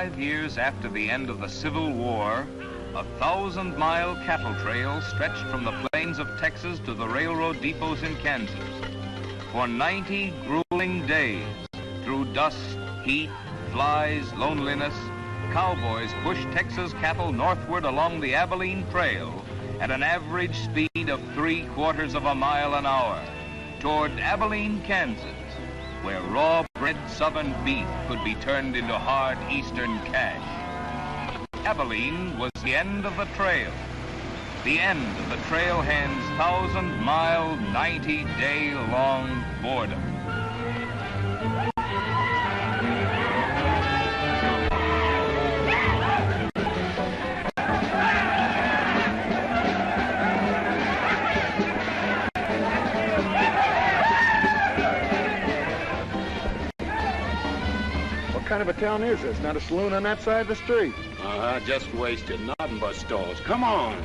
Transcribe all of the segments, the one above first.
5 years after the end of the Civil War, a 1,000-mile cattle trail stretched from the plains of Texas to the railroad depots in Kansas. For 90 grueling days, through dust, heat, flies, loneliness, cowboys pushed Texas cattle northward along the Abilene Trail at an average speed of 3/4 of a mile an hour toward Abilene, Kansas, where raw-bred southern beef could be turned into hard eastern cash. Abilene was the end of the trail, the end of the trailhand's 1,000-mile, 90-day-long boredom. What kind of a town is this? Not a saloon on that side of the street. Just wasted. Nothing but stalls. Come on.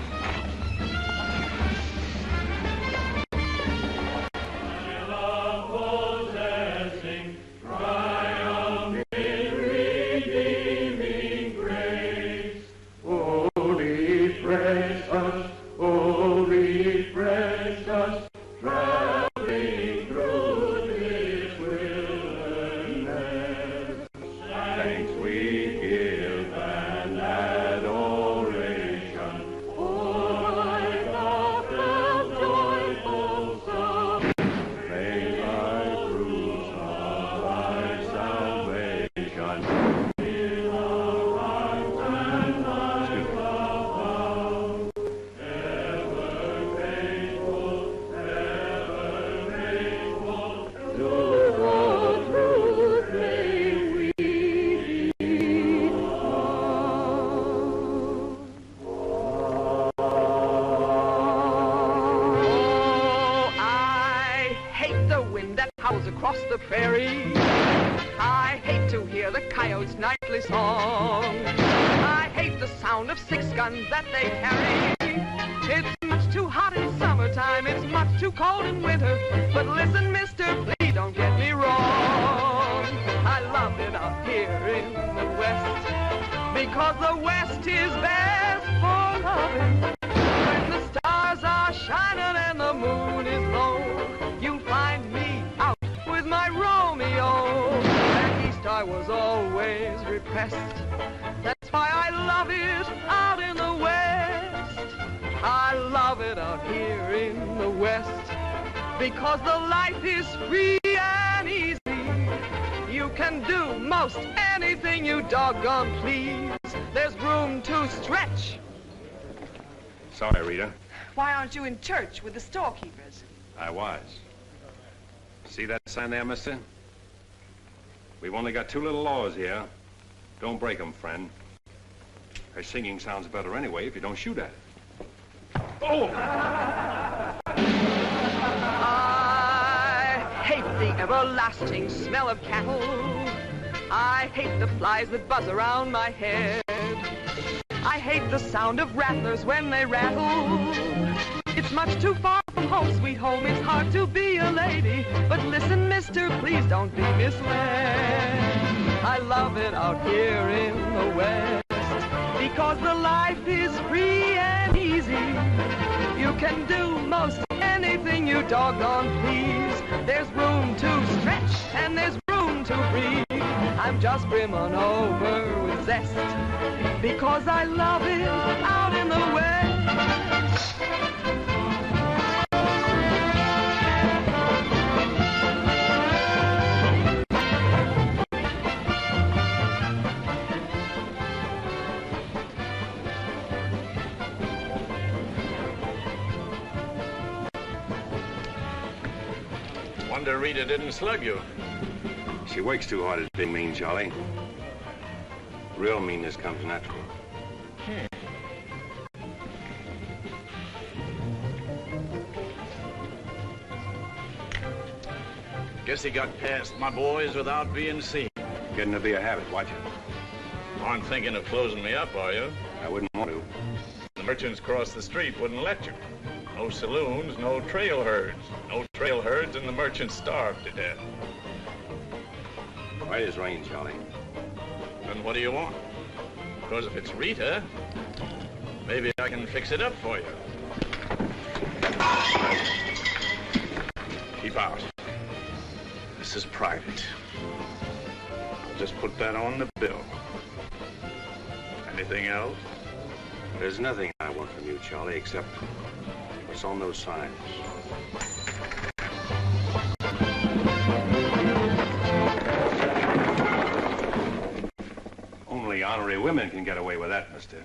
Across the prairie, I hate to hear the coyotes' nightly song. I hate the sound of 6 guns that they carry. It's much too hot in summertime, it's much too cold in winter. But listen, mister, please don't get me wrong. I love it out here in the West, because the West is best for loving. When the stars are shining and the moon is low, you'll find me out with my Romeo. Back east I was always repressed. That's why I love it out in the West. I love it out here in the West, because the life is free and easy. You can do most anything you doggone please. There's room to stretch. Sorry, Rita. Why aren't you in church with the storekeepers? I was. See that sign there, mister? We've only got 2 little laws here. Don't break them, friend. Her singing sounds better anyway if you don't shoot at it. Oh! I hate the everlasting smell of cattle. I hate the flies that buzz around my head. I hate the sound of rattlers when they rattle. It's much too far from home, sweet home. It's hard to be a lady. But listen, mister, please don't be misled. I love it out here in the West, because the life is free and easy. You can do most anything you doggone please. There's room to stretch and there's room to breathe. I'm just brimming over with zest, because I love it out in the West. Wonder Rita didn't slug you. She works too hard at being mean, Charlie. Real meanness comes natural. Guess he got past my boys without being seen. Getting to be a habit, watch it. Aren't thinking of closing me up, are you? I wouldn't want to. The merchants across the street wouldn't let you. No saloons, no trail herds. No trail herds, and the merchants starved to death. Right as rain, Charlie. Then what do you want? Because if it's Rita, maybe I can fix it up for you. Keep out. This is private. I'll just put that on the bill. Anything else? There's nothing I want from you, Charlie, except what's on those signs. Only honorary women can get away with that, mister.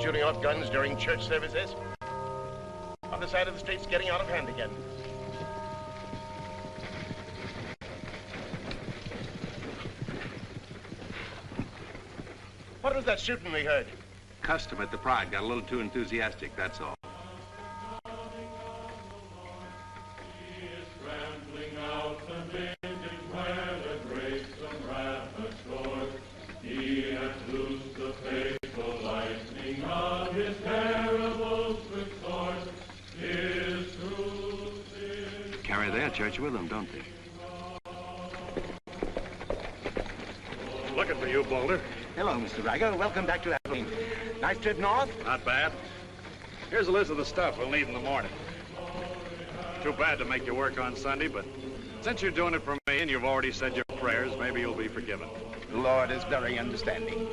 Shooting off guns during church services? Other side of the street's getting out of hand again. What was that shooting we heard? Custom at the Pride got a little too enthusiastic, that's all. Carry their church with them, don't they? Looking for you, Boulder. Hello, Mr. Riker. Welcome back to Abilene. Nice trip north? Not bad. Here's a list of the stuff we'll need in the morning. Too bad to make you work on Sunday, but since you're doing it for me and you've already said your prayers, maybe you'll be forgiven. The Lord is very understanding.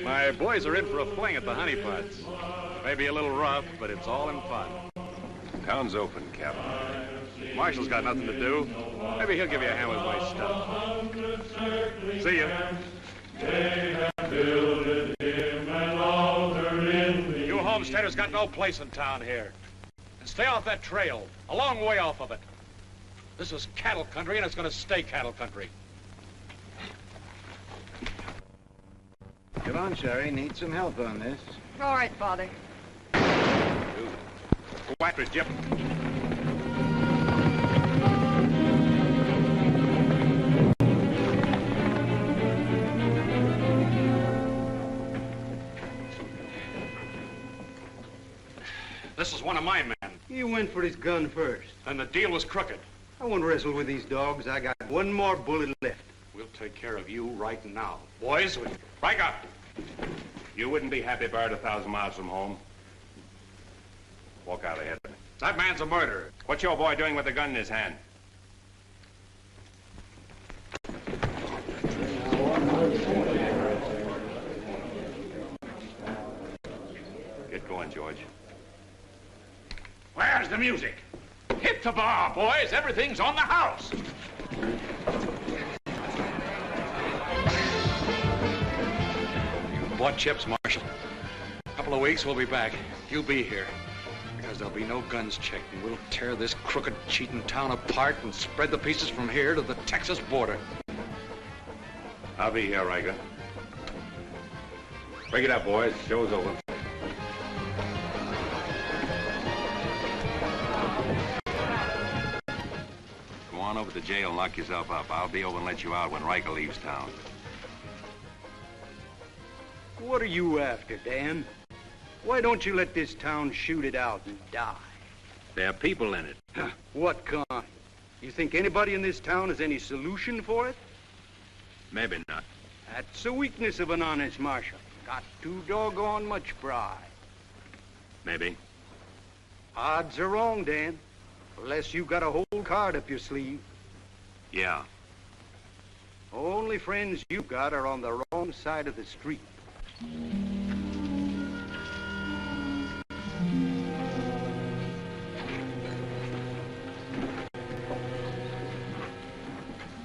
My boys are in for a fling at the honeypots. Maybe a little rough, but it's all in fun. Town's open, Captain. Marshall's got nothing to do. Maybe he'll give you a hand with my stuff. See ya. You homesteaders got no place in town here. And stay off that trail, a long way off of it. This is cattle country, and it's going to stay cattle country. Get on, Sherry. Need some help on this. All right, Father. Go after it, Jip. This is one of my men. He went for his gun first. And the deal was crooked. I won't wrestle with these dogs. I got one more bullet left. We'll take care of you right now. Boys, break up. You wouldn't be happy buried 1,000 miles from home. Walk out ahead of me. That man's a murderer. What's your boy doing with a gun in his hand? Get going, George. Where's the music? Hit the bar, boys. Everything's on the house. You bought chips, Marshal. A couple of weeks, we'll be back. You'll be here. Because there'll be no guns checked, and we'll tear this crooked, cheating town apart and spread the pieces from here to the Texas border. I'll be here, Riker. Break it up, boys. Show's over. Go on over to jail and lock yourself up. I'll be over and let you out when Riker leaves town. What are you after, Dan? Why don't you let this town shoot it out and die? There are people in it. What kind? You think anybody in this town has any solution for it? Maybe not. That's the weakness of an honest marshal. Got too doggone much pride. Maybe. Odds are wrong, Dan. Unless you got a whole card up your sleeve. Yeah. Only friends you got are on the wrong side of the street.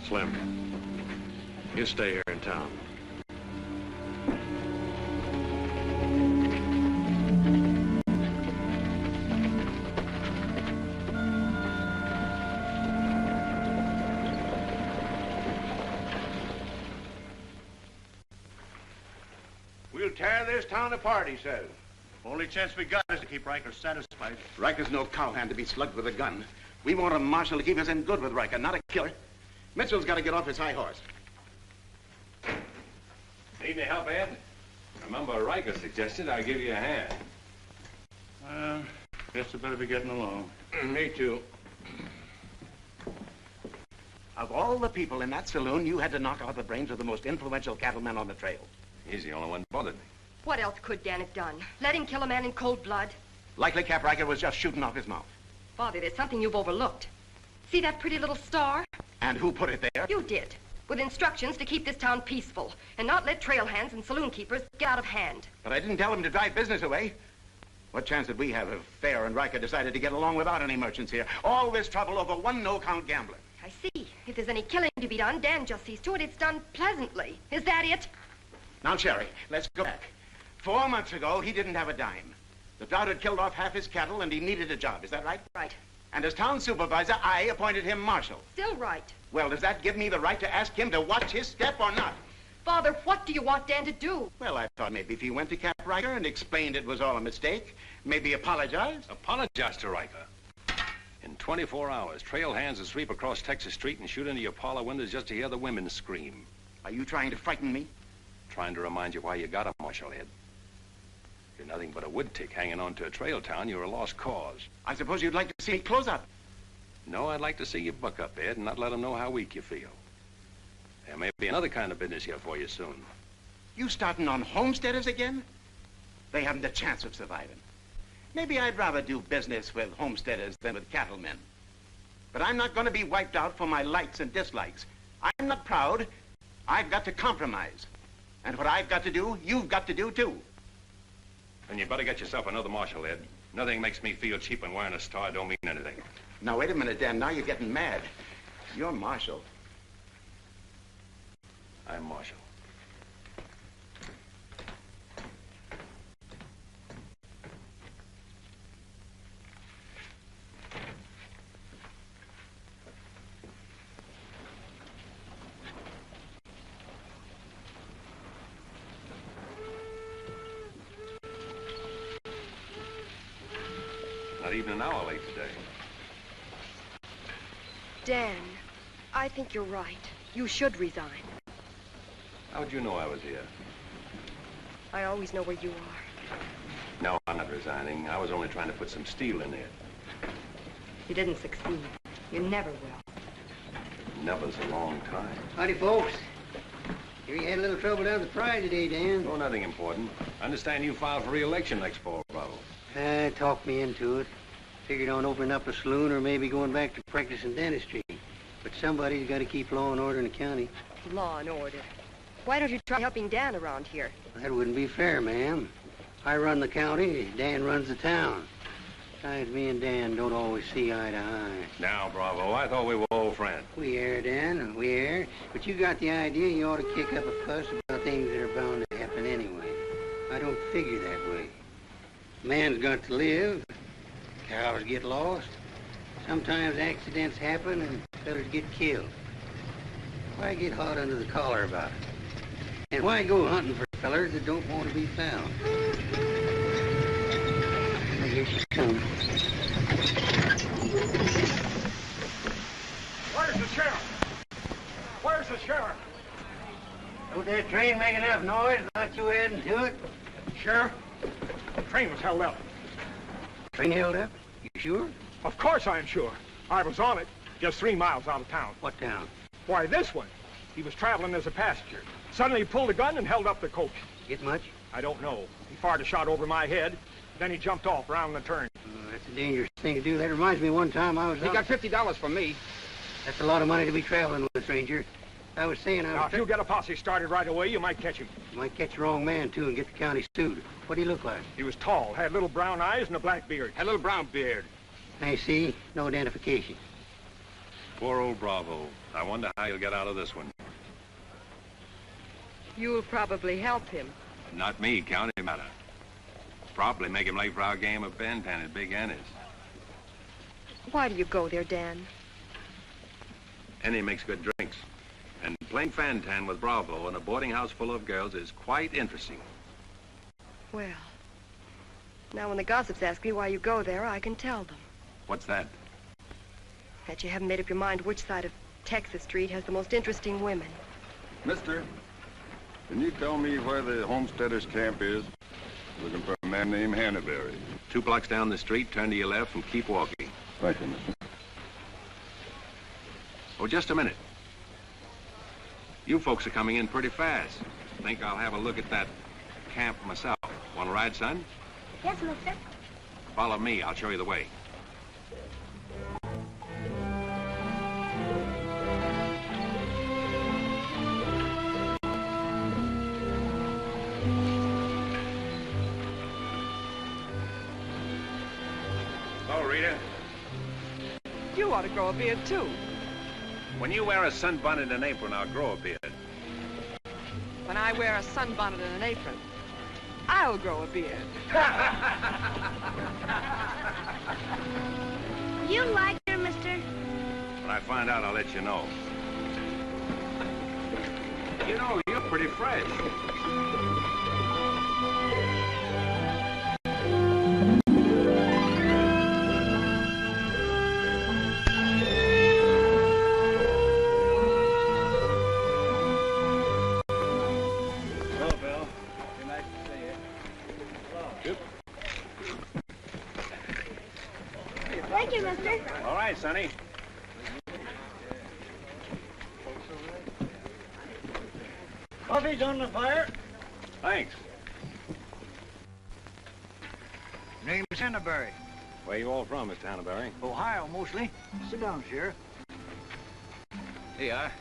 Slim, you stay here in town. We'll tear this town apart, he says. Only chance we got is to keep Riker satisfied. Riker's no cowhand to be slugged with a gun. We want a marshal to keep us in good with Riker, not a killer. Mitchell's got to get off his high horse. Need any help, Ed? Remember, Riker suggested I give you a hand. Guess I better be getting along. Me too. Of all the people in that saloon, you had to knock out the brains of the most influential cattleman on the trail. He's the only one that bothered me. What else could Dan have done? Let him kill a man in cold blood? Likely Cap Riker was just shooting off his mouth. Father, there's something you've overlooked. See that pretty little star? And who put it there? You did, with instructions to keep this town peaceful and not let trail hands and saloon keepers get out of hand. But I didn't tell him to drive business away. What chance did we have if Fair and Riker decided to get along without any merchants here? All this trouble over one no-count gambler. I see. If there's any killing to be done, Dan just sees to it it's done pleasantly. Is that it? Now, Sherry, let's go back. 4 months ago, he didn't have a dime. The drought had killed off half his cattle, and he needed a job. Is that right? Right. And as town supervisor, I appointed him marshal. Still right. Well, does that give me the right to ask him to watch his step or not? Father, what do you want Dan to do? Well, I thought maybe if he went to Cap Riker and explained it was all a mistake, maybe apologized. Apologize to Riker. In 24 hours, trail hands will sweep across Texas Street and shoot into your parlor windows just to hear the women scream. Are you trying to frighten me? Trying to remind you why you got a marshal head. You're nothing but a wood tick hanging on to a trail town. You're a lost cause. I suppose you'd like to see me close up. No, I'd like to see you buck up, Ed, and not let them know how weak you feel. There may be another kind of business here for you soon. You starting on homesteaders again? They haven't a chance of surviving. Maybe I'd rather do business with homesteaders than with cattlemen. But I'm not going to be wiped out for my likes and dislikes. I'm not proud. I've got to compromise. And what I've got to do, you've got to do too. And you better get yourself another marshal, Ed. Nothing makes me feel cheap when wearing a star don't mean anything. Now, wait a minute, Dan. Now you're getting mad. You're marshal. I'm marshal. Not even an hour late today. Dan, I think you're right. You should resign. How'd you know I was here? I always know where you are. No, I'm not resigning. I was only trying to put some steel in there. You didn't succeed. You never will. Never's a long time. Howdy, folks. Here you had a little trouble down at the Pride today, Dan. Oh, nothing important. I understand you filed for re-election next fall, Bravo. Talked me into it. Figured on opening up a saloon or maybe going back to practicing dentistry. But somebody's got to keep law and order in the county. Law and order. Why don't you try helping Dan around here? That wouldn't be fair, ma'am. I run the county, Dan runs the town. Besides, me and Dan don't always see eye to eye. Now, Bravo, I thought we were old friends. We are, Dan, we are. But you got the idea you ought to kick up a fuss about things that are bound to happen anyway. I don't figure that way. Man's got to live. Cows get lost. Sometimes accidents happen and fellas get killed. Why get hot under the collar about it? And why go hunting for fellers that don't want to be found? I guess you come. Where's the sheriff? Where's the sheriff? Don't that train make enough noise? Not you heading to it? Sheriff, the train was held up. Train held up? You sure? Of course I'm sure. I was on it, just 3 miles out of town. What town? Why, this one. He was traveling as a passenger. Suddenly he pulled a gun and held up the coach. Get much? I don't know. He fired a shot over my head, then he jumped off around the turn. That's a dangerous thing to do. That reminds me one time I was He got $50 from me. That's a lot of money to be traveling with a stranger. I was saying Now, if you get a posse started right away, you might catch him. You might catch the wrong man, too, and get the county sued. What do he look like? He was tall, had little brown eyes and a black beard. Had a little brown beard. I see. No identification. Poor old Bravo. I wonder how he'll get out of this one. You'll probably help him. Not me, county matter. Probably make him late for our game of bantan at Big Annie's. Why do you go there, Dan? Annie makes good drinks. And playing fantan with Bravo in a boarding house full of girls is quite interesting. Well, now when the gossips ask me why you go there, I can tell them. What's that? That you haven't made up your mind which side of Texas Street has the most interesting women. Mister, can you tell me where the homesteaders' camp is? Looking for a man named Hannaberry. 2 blocks down the street, turn to your left, and keep walking. Right then, mister. Oh, just a minute. You folks are coming in pretty fast. Think I'll have a look at that camp myself. Want to ride, son? Yes, mister. Follow me. I'll show you the way. Hello, Rita. You ought to grow a beard, too. When you wear a sunbonnet and an apron, I'll grow a beard. When I wear a sunbonnet and an apron, I'll grow a beard. You like her, mister? When I find out, I'll let you know. You know, you're pretty fresh. Thank you, mister. All right, Sonny. Coffee's on the fire. Thanks. Name's Hannaberry. Where you all from, Mr. Hannaberry? Ohio, mostly. Sit down, Sheriff. Here you are.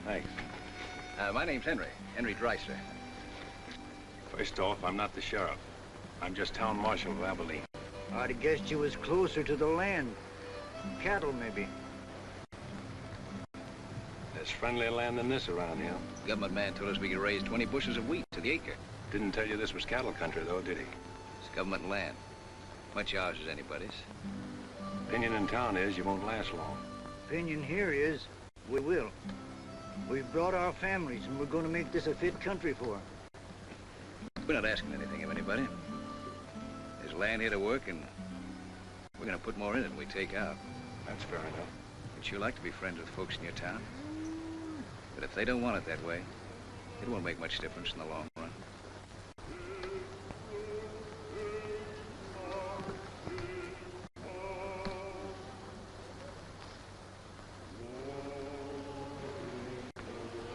Thanks. My name's Henry Dreiser. First off, I'm not the sheriff. I'm just town marshal of Abilene. I'd have guessed you was closer to the land. Cattle, maybe. There's friendlier land than this around here. Government man told us we could raise 20 bushels of wheat to the acre. Didn't tell you this was cattle country, though, did he? It's government land. Much ours as anybody's. Opinion in town is you won't last long. Opinion here is we will. We've brought our families, and we're going to make this a fit country for them. We're not asking anything of anybody. There's land here to work, and we're going to put more in it than we take out. That's fair enough. Would you like to be friends with folks in your town? But if they don't want it that way, it won't make much difference in the long run.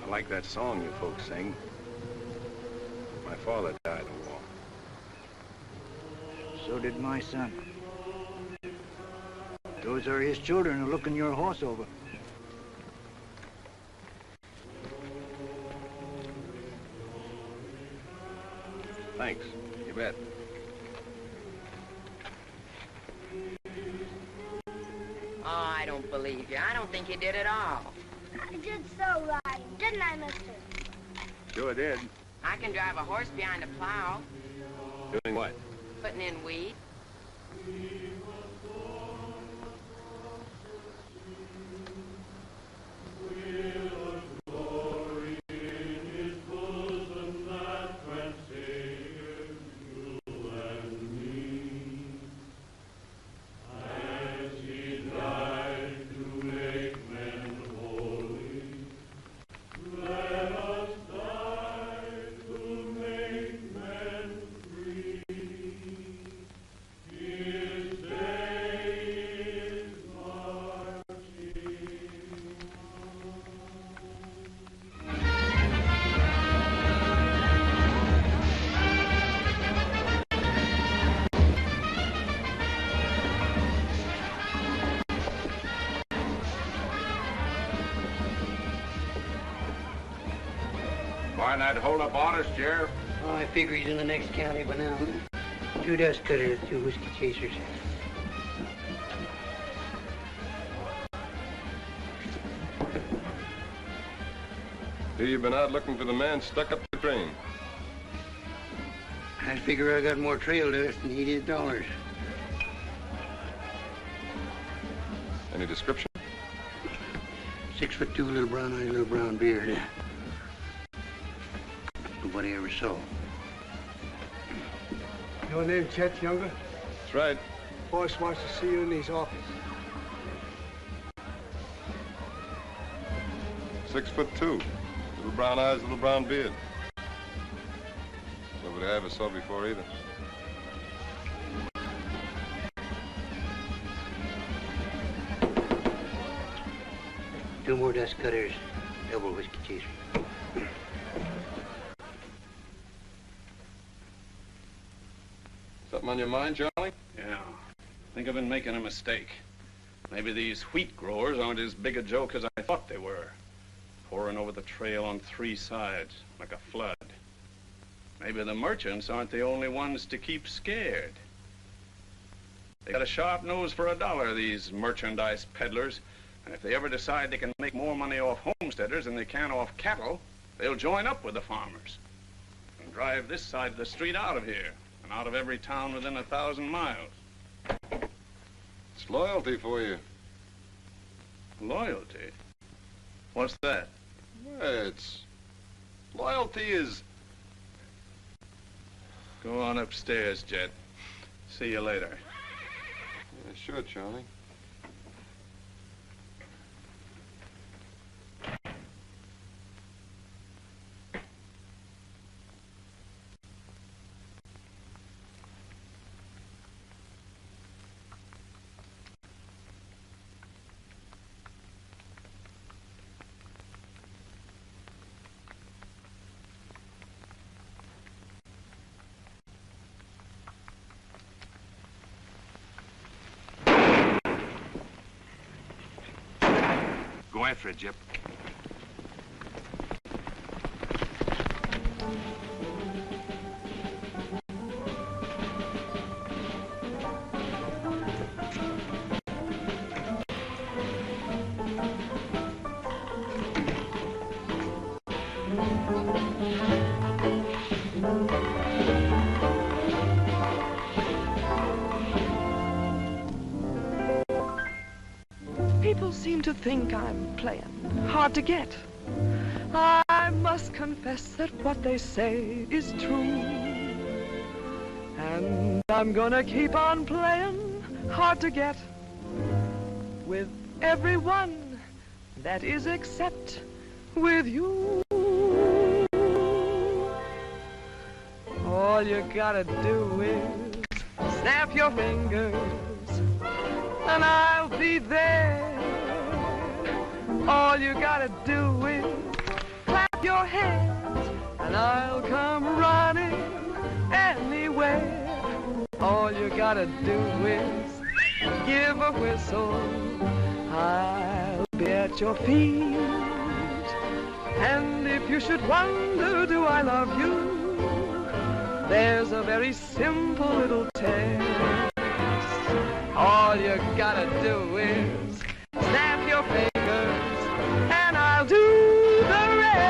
I like that song you folks sing. My father died in the war. So did my son. Those are his children who are looking your horse over. Thanks. You bet. Oh, I don't believe you. I don't think you did at all. I did so right, didn't I, mister? Sure did. I can drive a horse behind a plow. Doing what? Putting in weed. Why not hold up orders, Sheriff? Oh, I figure he's in the next county by now. 2 dust cutters, 2 whiskey chasers. Here you've been out looking for the man stuck up the train. I figure I got more trail dust than he did dollars. Any description? 6'2", little brown eyes, little brown beard. Nobody ever saw. Your name, Chet, younger? That's right. Boss wants to see you in his office. 6'2", little brown eyes, little brown beard. Nobody I ever saw before either. 2 more dust cutters, double whiskey chaser. Something on your mind, Charlie? Yeah. I think I've been making a mistake. Maybe these wheat growers aren't as big a joke as I thought they were. Pouring over the trail on 3 sides, like a flood. Maybe the merchants aren't the only ones to keep scared. They got a sharp nose for $1, these merchandise peddlers. And if they ever decide they can make more money off homesteaders than they can off cattle, they'll join up with the farmers and drive this side of the street out of here and out of every town within 1,000 miles. It's loyalty for you. Loyalty? What's that? Well, loyalty is... Go on upstairs, Jet. See you later. Yeah, sure, Charlie. Go after it, Jip. People seem to think I'm playing hard to get. I must confess that what they say is true. And I'm gonna keep on playing hard to get with everyone, that is except with you. All you gotta do is snap your fingers and I'll be there. All you gotta do is clap your hands and I'll come running anywhere. All you gotta do is give a whistle, I'll be at your feet. And if you should wonder, do I love you? There's a very simple little test. All you gotta do is snap your fingers and I'll do the rest.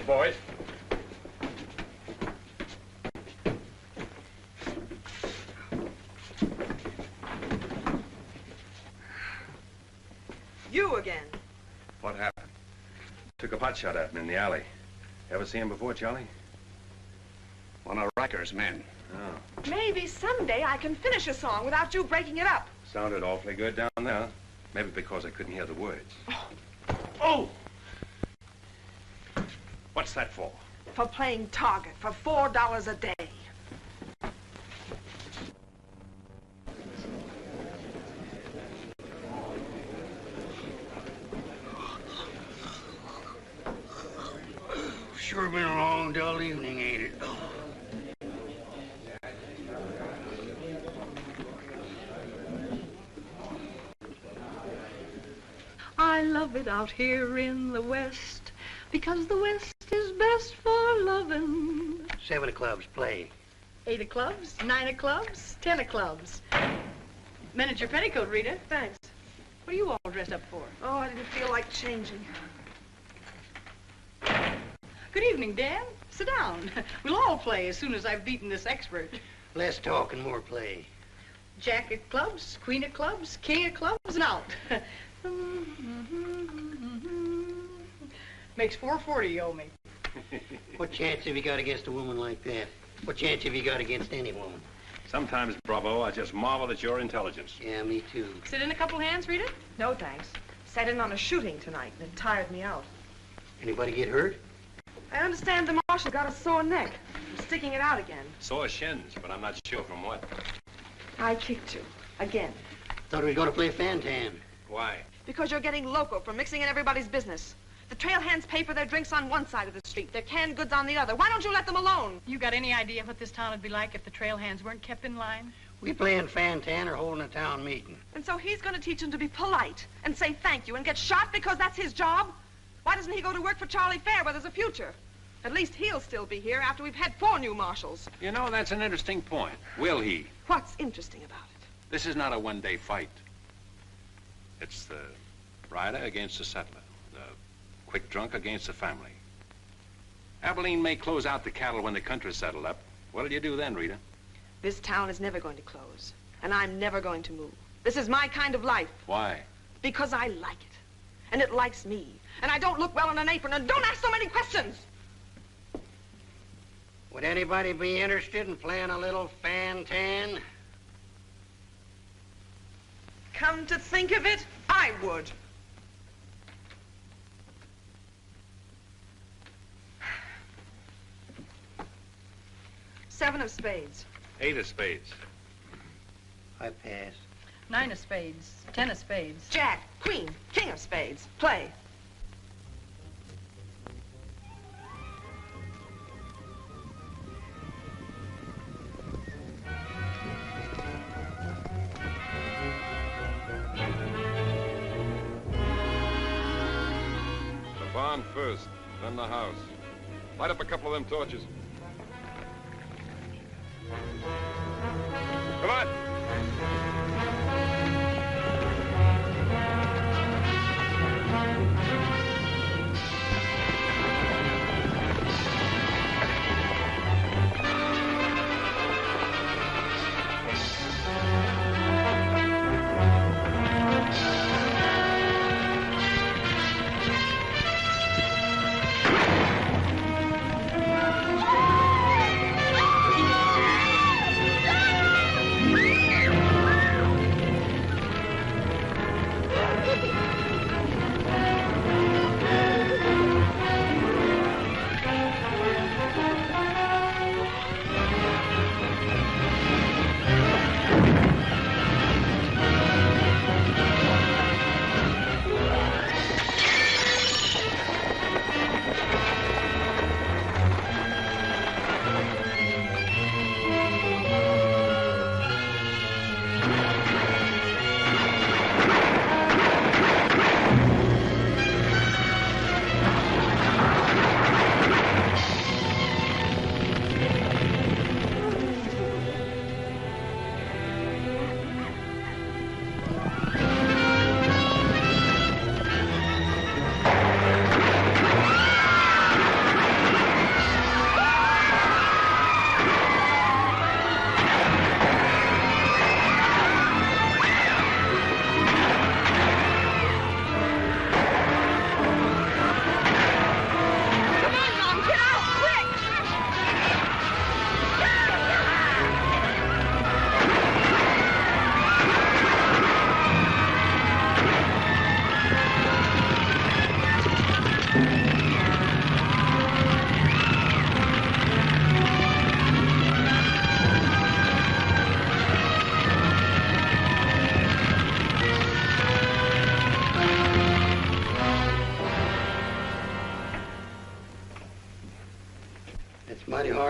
boys. You again. What happened? Took a pot shot at him in the alley. Ever see him before, Charlie? One of Riker's men. Oh. Maybe someday I can finish a song without you breaking it up. Sounded awfully good down there. Maybe because I couldn't hear the words. Oh! What's that for? For playing target for $4 a day. Sure been a long, dull evening, ain't it? I love it out here in the West, because the West is best for loving. 7 of clubs, play. 8 of clubs, 9 of clubs, 10 of clubs. Men at your petticoat, Rita. Thanks. What are you all dressed up for? Oh, I didn't feel like changing. Good evening, Dan. Sit down. We'll all play as soon as I've beaten this expert. Less talk and more play. Jack of clubs, queen of clubs, king of clubs, and out. Makes $4.40 you owe me. What chance have you got against a woman like that? What chance have you got against any woman? Sometimes, Bravo, I just marvel at your intelligence. Yeah, me too. Sit in a couple hands, Rita? No, thanks. Sat in on a shooting tonight, and it tired me out. Anybody get hurt? I understand the marshal got a sore neck. I'm sticking it out again. Sore shins, but I'm not sure from what. I kicked you. Again. Thought we were going to play Fantan. Why? Because you're getting loco for mixing in everybody's business. The trail hands pay for their drinks on one side of the street, their canned goods on the other. Why don't you let them alone? You got any idea what this town would be like if the trail hands weren't kept in line? We playing Fantan or holding a town meeting. And so he's going to teach them to be polite and say thank you and get shot because that's his job? Why doesn't he go to work for Charlie Fair where there's a future? At least he'll still be here after we've had 4 new marshals. You know, that's an interesting point. Will he? What's interesting about it? This is not a one-day fight. It's the rider against the settler, the quick drunk against the family. Abilene may close out the cattle when the country's settled up. What'll you do then, Rita? This town is never going to close, and I'm never going to move. This is my kind of life. Why? Because I like it, and it likes me, and I don't look well in an apron, and don't ask so many questions. Would anybody be interested in playing a little Fantan? Come to think of it, I would. Seven of spades. 8 of spades. I pass. 9 of spades, 10 of spades. Jack, queen, king of spades. Play. The barn first, then the house. Light up a couple of them torches. Come on.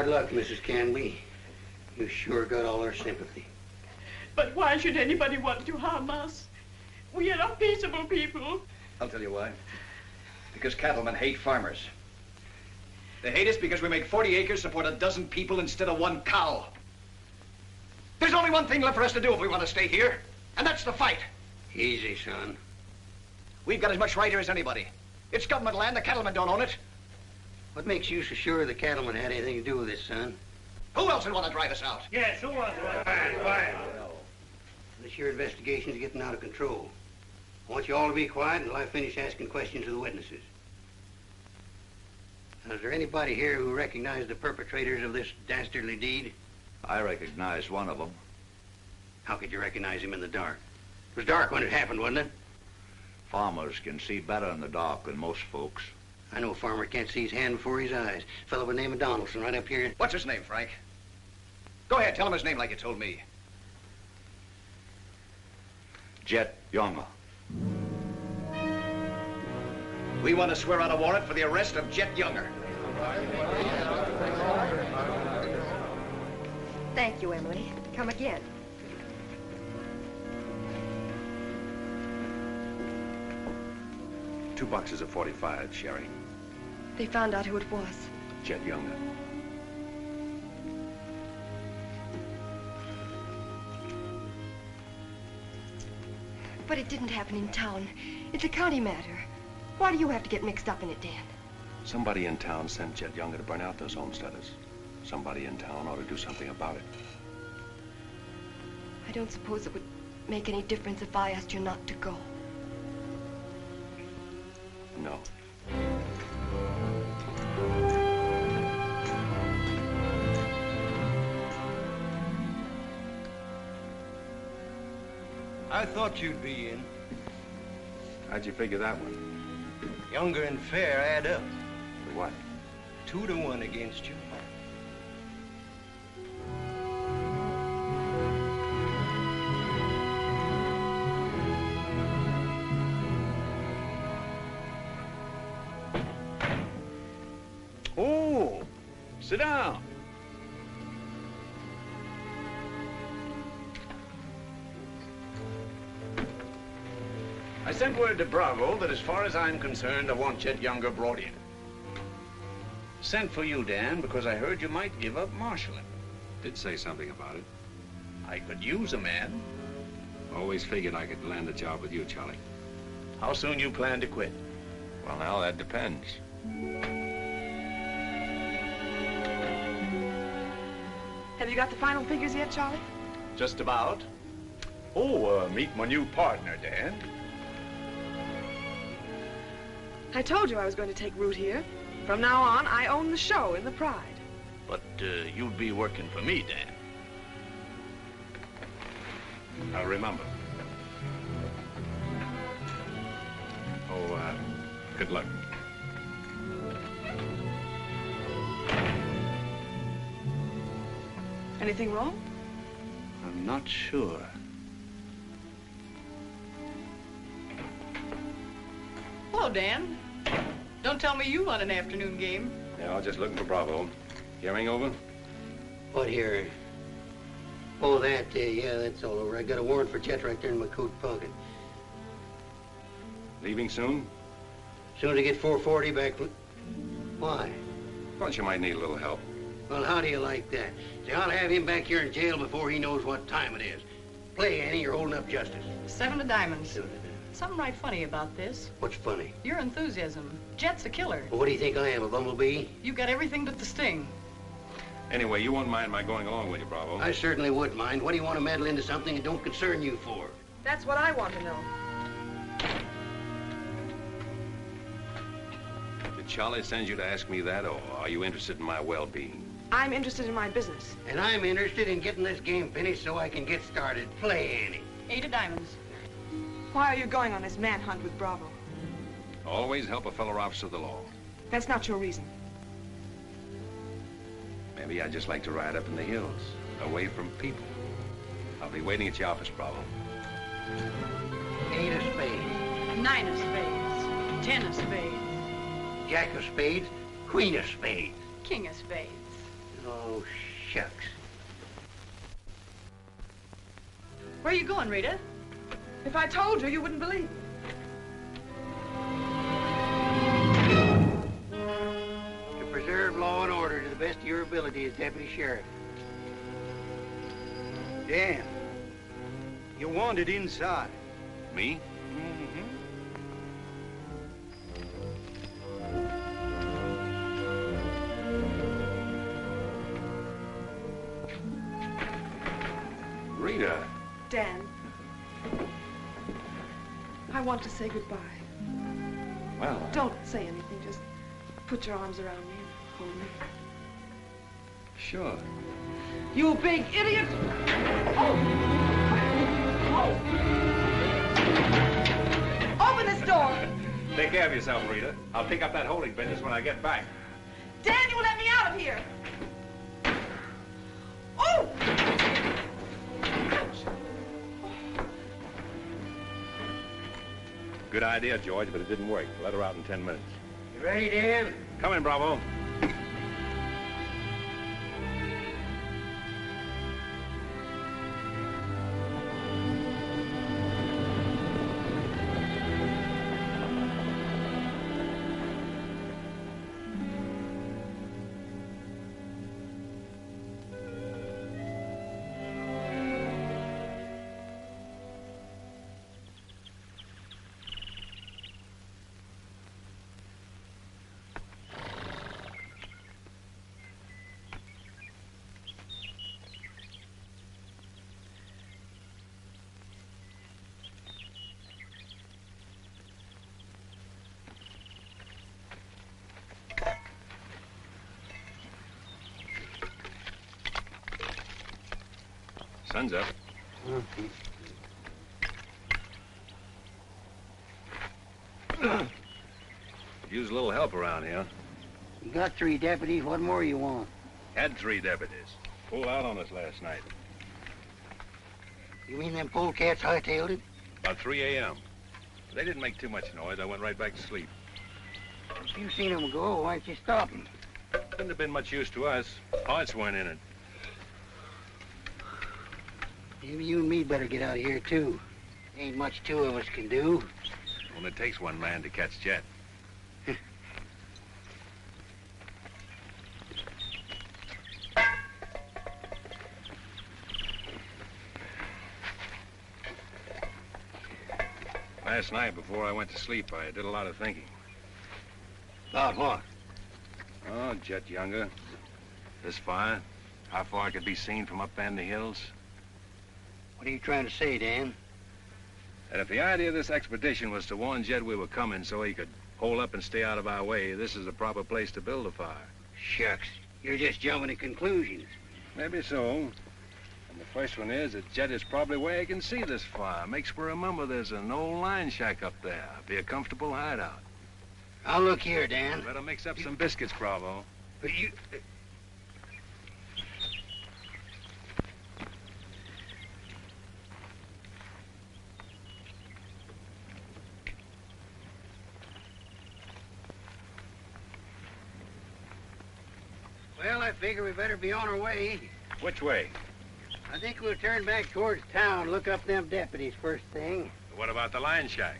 Hard luck, Mrs. Canby. You sure got all our sympathy. But why should anybody want to harm us? We are peaceable people. I'll tell you why. Because cattlemen hate farmers. They hate us because we make 40 acres support a dozen people instead of one cow. There's only one thing left for us to do if we want to stay here, and that's to fight. Easy, son. We've got as much right here as anybody. It's government land. The cattlemen don't own it. What makes you so sure the cattlemen had anything to do with this, son? Who else would want to drive us out? Yes, who wants to? Quiet. This your investigation's getting out of control. I want you all to be quiet until I finish asking questions of the witnesses. Now, is there anybody here who recognized the perpetrators of this dastardly deed? I recognize one of them. How could you recognize him in the dark? It was dark when it happened, wasn't it? Farmers can see better in the dark than most folks. I know a farmer can't see his hand before his eyes. A fellow by the name of Donaldson right up here. What's his name, Frank? Go ahead, tell him his name like you told me. Jet Younger. We want to swear out a warrant for the arrest of Jet Younger. Thank you, Emily. Come again. Two boxes of 45, Sherry. They found out who it was. Jet Younger. But it didn't happen in town. It's a county matter. Why do you have to get mixed up in it, Dan? Somebody in town sent Jet Younger to burn out those homesteaders. Somebody in town ought to do something about it. I don't suppose it would make any difference if I asked you not to go. No. I thought you'd be in. How'd you figure that one? Younger and Fair add up. For what? 2 to 1 against you. Oh, sit down. I sent word to Bravo that as far as I'm concerned, I want Chet Younger brought in. Sent for you, Dan, because I heard you might give up marshaling. Did say something about it. I could use a man. Always figured I could land a job with you, Charlie. How soon you plan to quit? Well, now, that depends. Have you got the final figures yet, Charlie? Just about. Oh, meet my new partner, Dan. I told you I was going to take root here. From now on, I own the show in the Pride. But you'll be working for me, Dan. I'll remember. Oh, good luck. Anything wrong? I'm not sure. Hello, Dan. Don't tell me you won an afternoon game. Yeah, I was just looking for Bravo. Hearing over? What here? Oh, that, yeah, that's all over. I got a warrant for Chet right there in my coat pocket. Leaving soon? As soon as I get 440 back. Why? Thought you might need a little help. Well, how do you like that? See, I'll have him back here in jail before he knows what time it is. Play, Annie, you're holding up justice. 7 of diamonds. Something right funny about this. What's funny? Your enthusiasm. Jet's a killer. Well, what do you think I am, a bumblebee? You got everything but the sting. Anyway, you won't mind my going along with you, Bravo. I certainly would mind. What do you want to meddle into something that don't concern you for? That's what I want to know. Did Charlie send you to ask me that, or are you interested in my well-being? I'm interested in my business. And I'm interested in getting this game finished so I can get started. Play, Annie. 8 of diamonds. Why are you going on this manhunt with Bravo? Always help a fellow officer of the law. That's not your reason. Maybe I'd just like to ride up in the hills, away from people. I'll be waiting at your office, Bravo. 8 of spades. 9 of spades. 10 of spades. Jack of spades. Queen of spades. King of spades. Oh, shucks. Where are you going, Rita? If I told you, you wouldn't believe me. To preserve law and order to the best of your ability as deputy sheriff. Dan, you wanted inside. Me? Rita. Dan, I want to say goodbye. Well, Don't say anything. Just put your arms around me and hold me. sure. You big idiot! Oh! Open this door! Take care of yourself, Rita. I'll pick up that holding business when I get back. Dan, you let me out of here! Oh! Good idea, George, but it didn't work. Let her out in 10 minutes. You ready, Dan? Come in, Bravo. Sun's up. Use a little help around here. You got 3 deputies. What more you want? Had 3 deputies. Pulled out on us last night. You mean them polecats hightailed it? About 3 a.m. They didn't make too much noise. I went right back to sleep. If you seen them go, why don't you stop them? Couldn't have been much use to us. Parts weren't in it. Maybe you and me better get out of here, too. Ain't much 2 of us can do. Only takes 1 man to catch Jet. Last night, before I went to sleep, I did a lot of thinking. About what? Oh, Jet Younger. This fire. How far it could be seen from up in the hills. What are you trying to say, Dan? And if the idea of this expedition was to warn Jed we were coming so he could hole up and stay out of our way, this is the proper place to build a fire. Shucks. You're just jumping to conclusions. Maybe so. And the first one is that Jed is probably where he can see this fire. Makes me remember there's an old line shack up there. Be a comfortable hideout. Now look here, Dan. Better mix up some biscuits, Bravo. But you... Well, I figure we better be on our way. Which way? I think we'll turn back towards town, look up them deputies first thing. What about the line shack?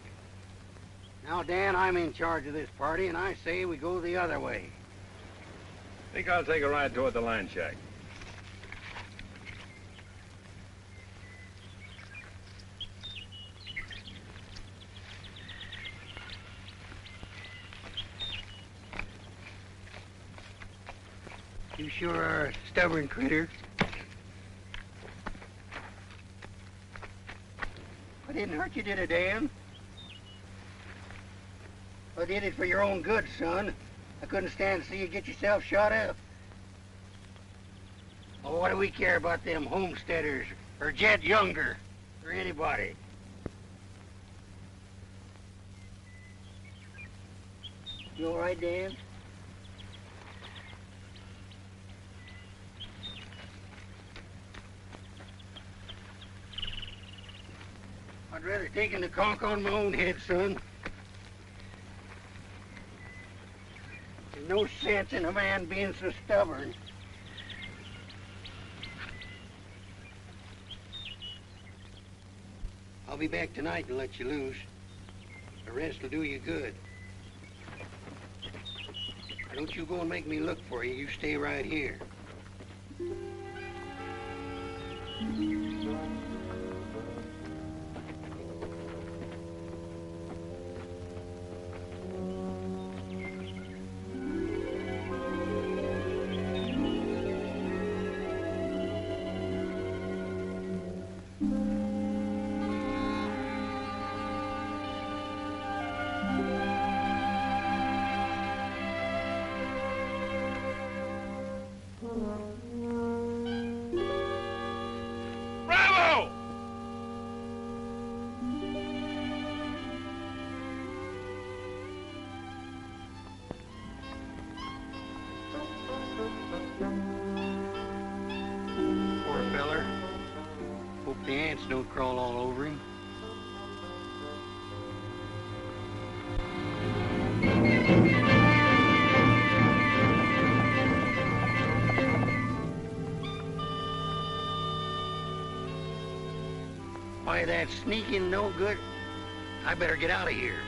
Now, Dan, I'm in charge of this party, and I say we go the other way. Think I'll take a ride toward the line shack. You sure are a stubborn critter. I didn't hurt you, did I, Dan? I did it for your own good, son. I couldn't stand to see you get yourself shot up. Oh, what do we care about them homesteaders, or Jed Younger, or anybody? You all right, Dan? I'd rather take the conk on my own head, son. There's no sense in a man being so stubborn. I'll be back tonight and let you loose. The rest will do you good. Don't you go and make me look for you. You stay right here. The ants don't crawl all over him. Why, that sneaking no good. I better get out of here.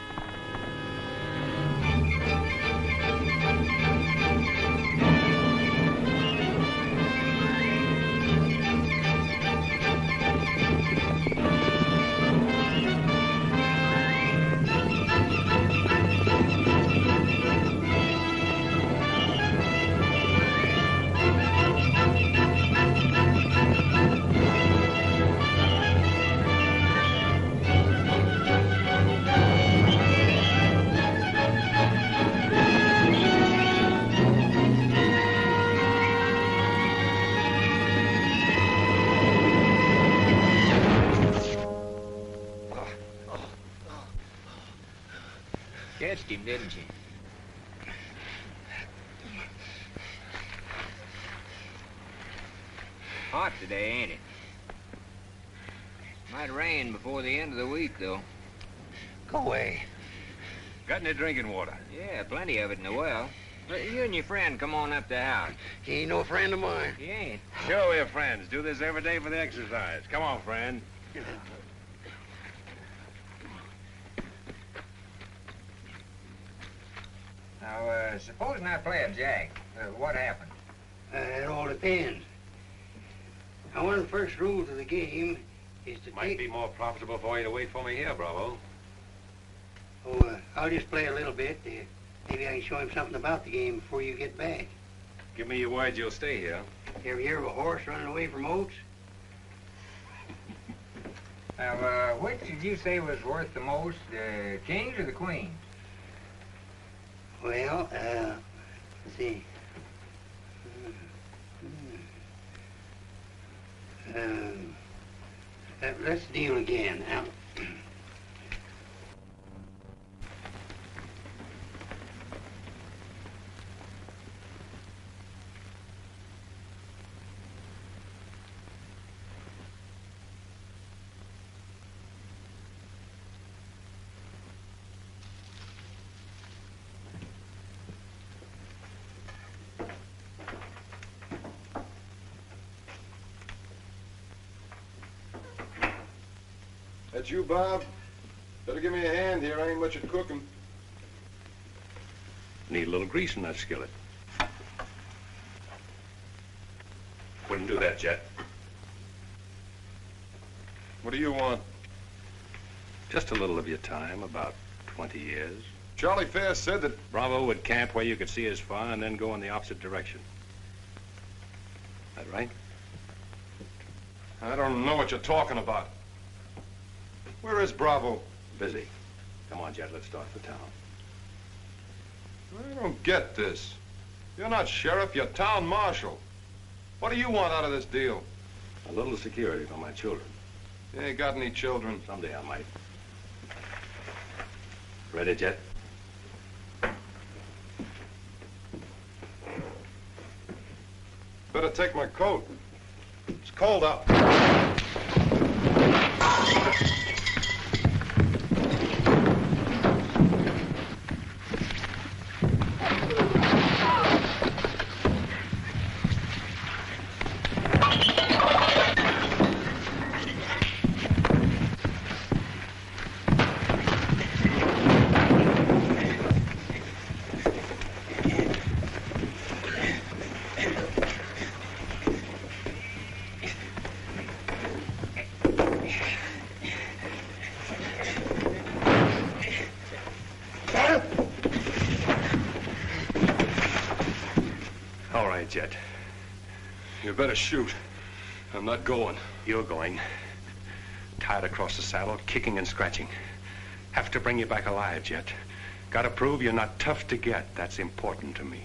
Catched him, didn't you? Hot today, ain't it? Might rain before the end of the week, though. Go away. Got any drinking water? Yeah, plenty of it in the well. You and your friend come on up to the house. He ain't no friend of mine. He ain't. Sure we're friends. Do this every day for the exercise. Come on, friend. Now, supposing I play a jack, what happened? It all depends. Now, one of the first rules of the game is to Might be more profitable for you to wait for me here, Bravo. Oh, I'll just play a little bit. Maybe I can show him something about the game before you get back. Give me your word you'll stay here. You ever hear of a horse running away from oats? Now, which did you say was worth the most, the kings or the queens? Well, let's see. Let's deal again. Now, That you, Bob? Better give me a hand here. I ain't much at cooking. Need a little grease in that skillet. Wouldn't do that, Jet. What do you want? Just a little of your time, about 20 years. Charlie Fair said that... Bravo would camp where you could see his far and then go in the opposite direction. That right? I don't know what you're talking about. Where is Bravo? Busy. Come on, Jet, let's start for town. I don't get this. You're not sheriff, you're town marshal. What do you want out of this deal? A little security for my children. You ain't got any children. Someday I might. Ready, Jet? Better take my coat. It's cold out. lie, Jet. You better shoot. I'm not going. You're going. Tied across the saddle, kicking and scratching. Have to bring you back alive, Jet. Gotta prove you're not tough to get. That's important to me.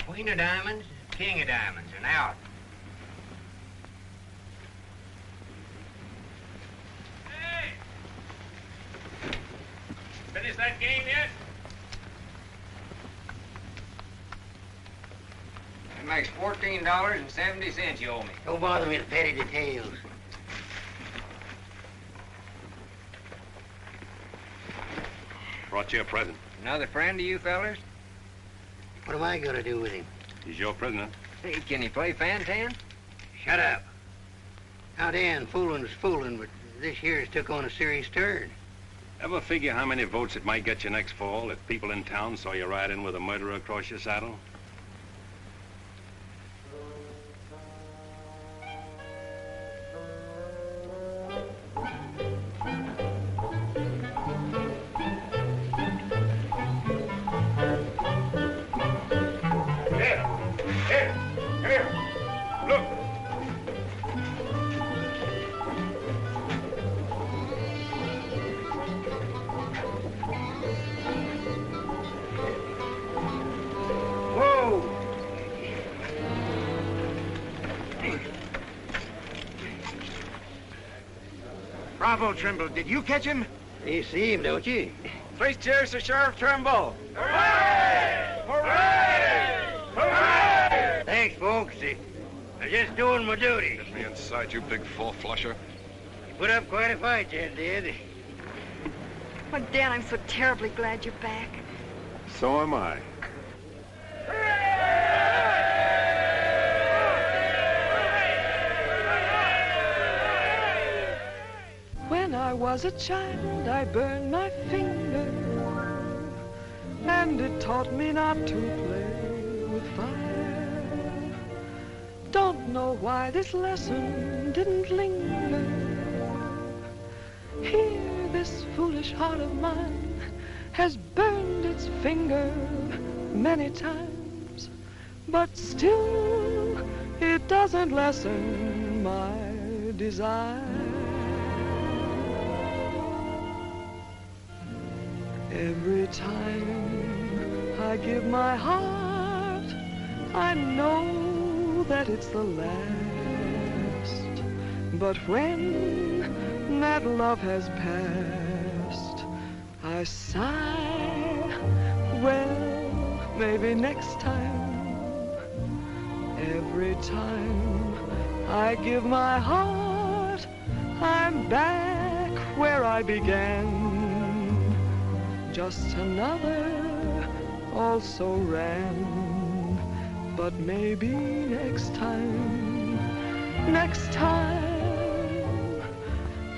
Queen of diamonds, king of diamonds, and out. Hey! Finish that game yet? It makes $14.70 you owe me. Don't bother me with petty details. Brought you a present. Another friend of you fellers? What am I gonna do with him? He's your prisoner. Hey, can he play fan-tan? Shut up. Now, Dan, fooling's fooling, but this year's took on a serious turn. Ever figure how many votes it might get you next fall if people in town saw you ride in with a murderer across your saddle? Bravo, Trimble. Did you catch him? You see him, don't you? 3 cheers to Sheriff Trimble. Hooray! Hooray! Hooray! Thanks, folks. I'm just doing my duty. Get me inside, you big full-flusher. You put up quite a fight, you did. Oh, Dan, I'm so terribly glad you're back. So am I. When I was a child, I burned my finger, and it taught me not to play with fire. Don't know why this lesson didn't linger. Here, this foolish heart of mine has burned its finger many times, but still it doesn't lessen my desire. Every time I give my heart, I know that it's the last. But when that love has passed, I sigh, well, maybe next time. Every time I give my heart, I'm back where I began. Just another also ran, but maybe next time,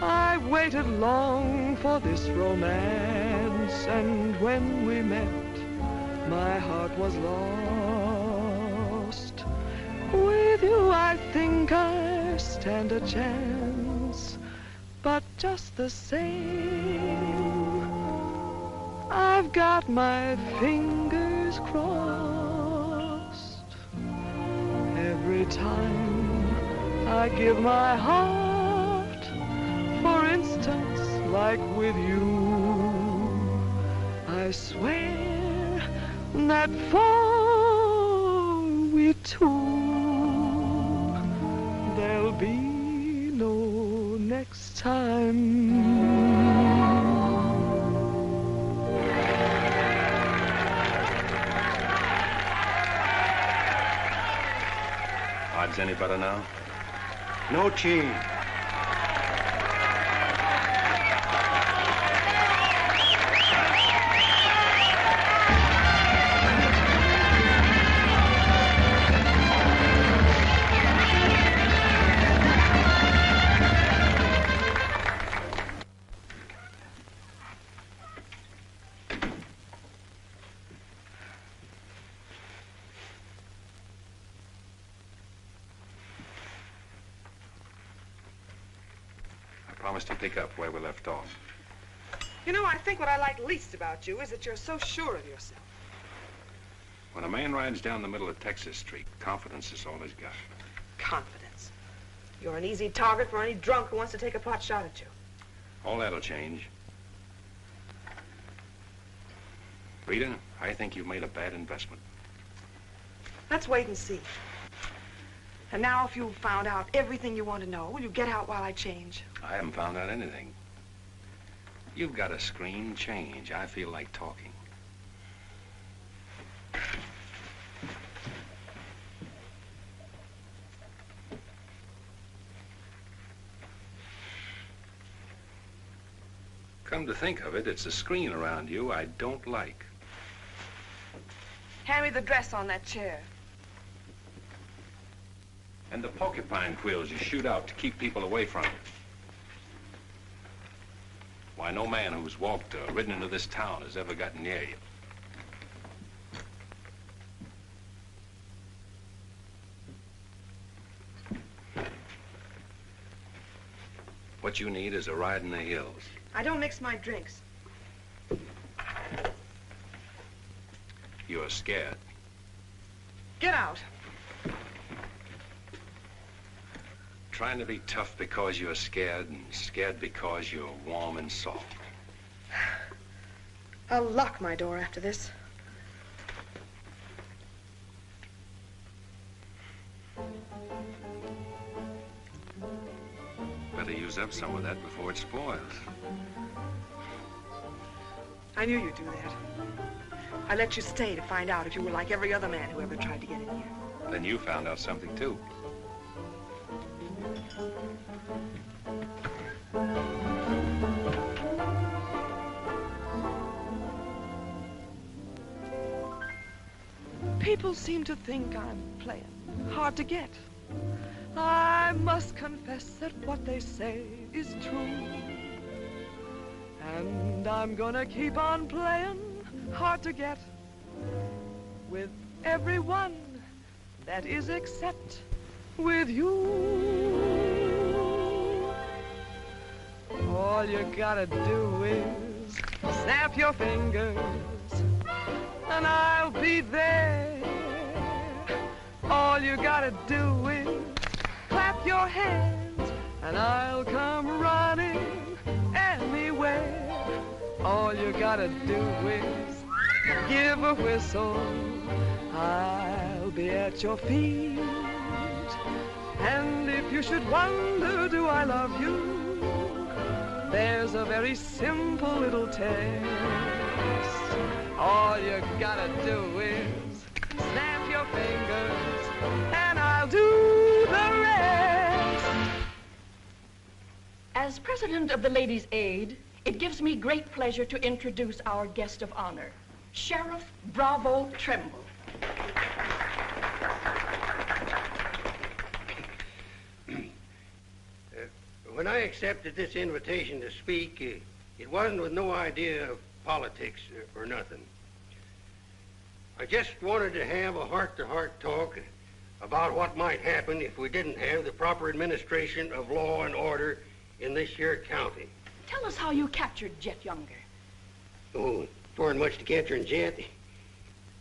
I waited long for this romance, and when we met, my heart was lost. With you I think I stand a chance, but just the same, I've got my fingers crossed. Every time I give my heart, for instance, like with you, I swear that for we two, there'll be no next time. odds any better now? No change. To pick up where we left off. You know, I think what I like least about you is that you're so sure of yourself. When a man rides down the middle of Texas Street, confidence is all he's got. Confidence. You're an easy target for any drunk who wants to take a pot shot at you. All that'll change. Rita, I think you've made a bad investment. Let's wait and see. And now, if you've found out everything you want to know, will you get out while I change? I haven't found out anything. You've got a scream change. I feel like talking. Come to think of it, it's the screen around you I don't like. Hand me the dress on that chair. And the porcupine quills you shoot out to keep people away from you. Why, no man who's walked or ridden into this town has ever gotten near you. What you need is a ride in the hills. I don't mix my drinks. You're scared. Get out. Trying to be tough because you're scared, and scared because you're warm and soft. I'll lock my door after this. Better use up some of that before it spoils. I knew you'd do that. I let you stay to find out if you were like every other man who ever tried to get in here. Then you found out something, too. People seem to think I'm playing hard to get. I must confess that what they say is true. And I'm gonna keep on playing hard to get with everyone, that is except with you. All you gotta do is snap your fingers and I'll be there. All you gotta do is clap your hands and I'll come running anywhere. All you gotta do is give a whistle, I'll be at your feet. And if you should wonder, do I love you? There's a very simple little test. All you gotta do is snap your fingers and I'll do the rest. As president of the Ladies' Aid, it gives me great pleasure to introduce our guest of honor, Sheriff Bravo Trimble. When I accepted this invitation to speak, it wasn't with no idea of politics or nothing. I just wanted to have a heart-to-heart talk about what might happen if we didn't have the proper administration of law and order in this here county. Tell us how you captured Jet Younger. Oh, it weren't much to capturing Jet.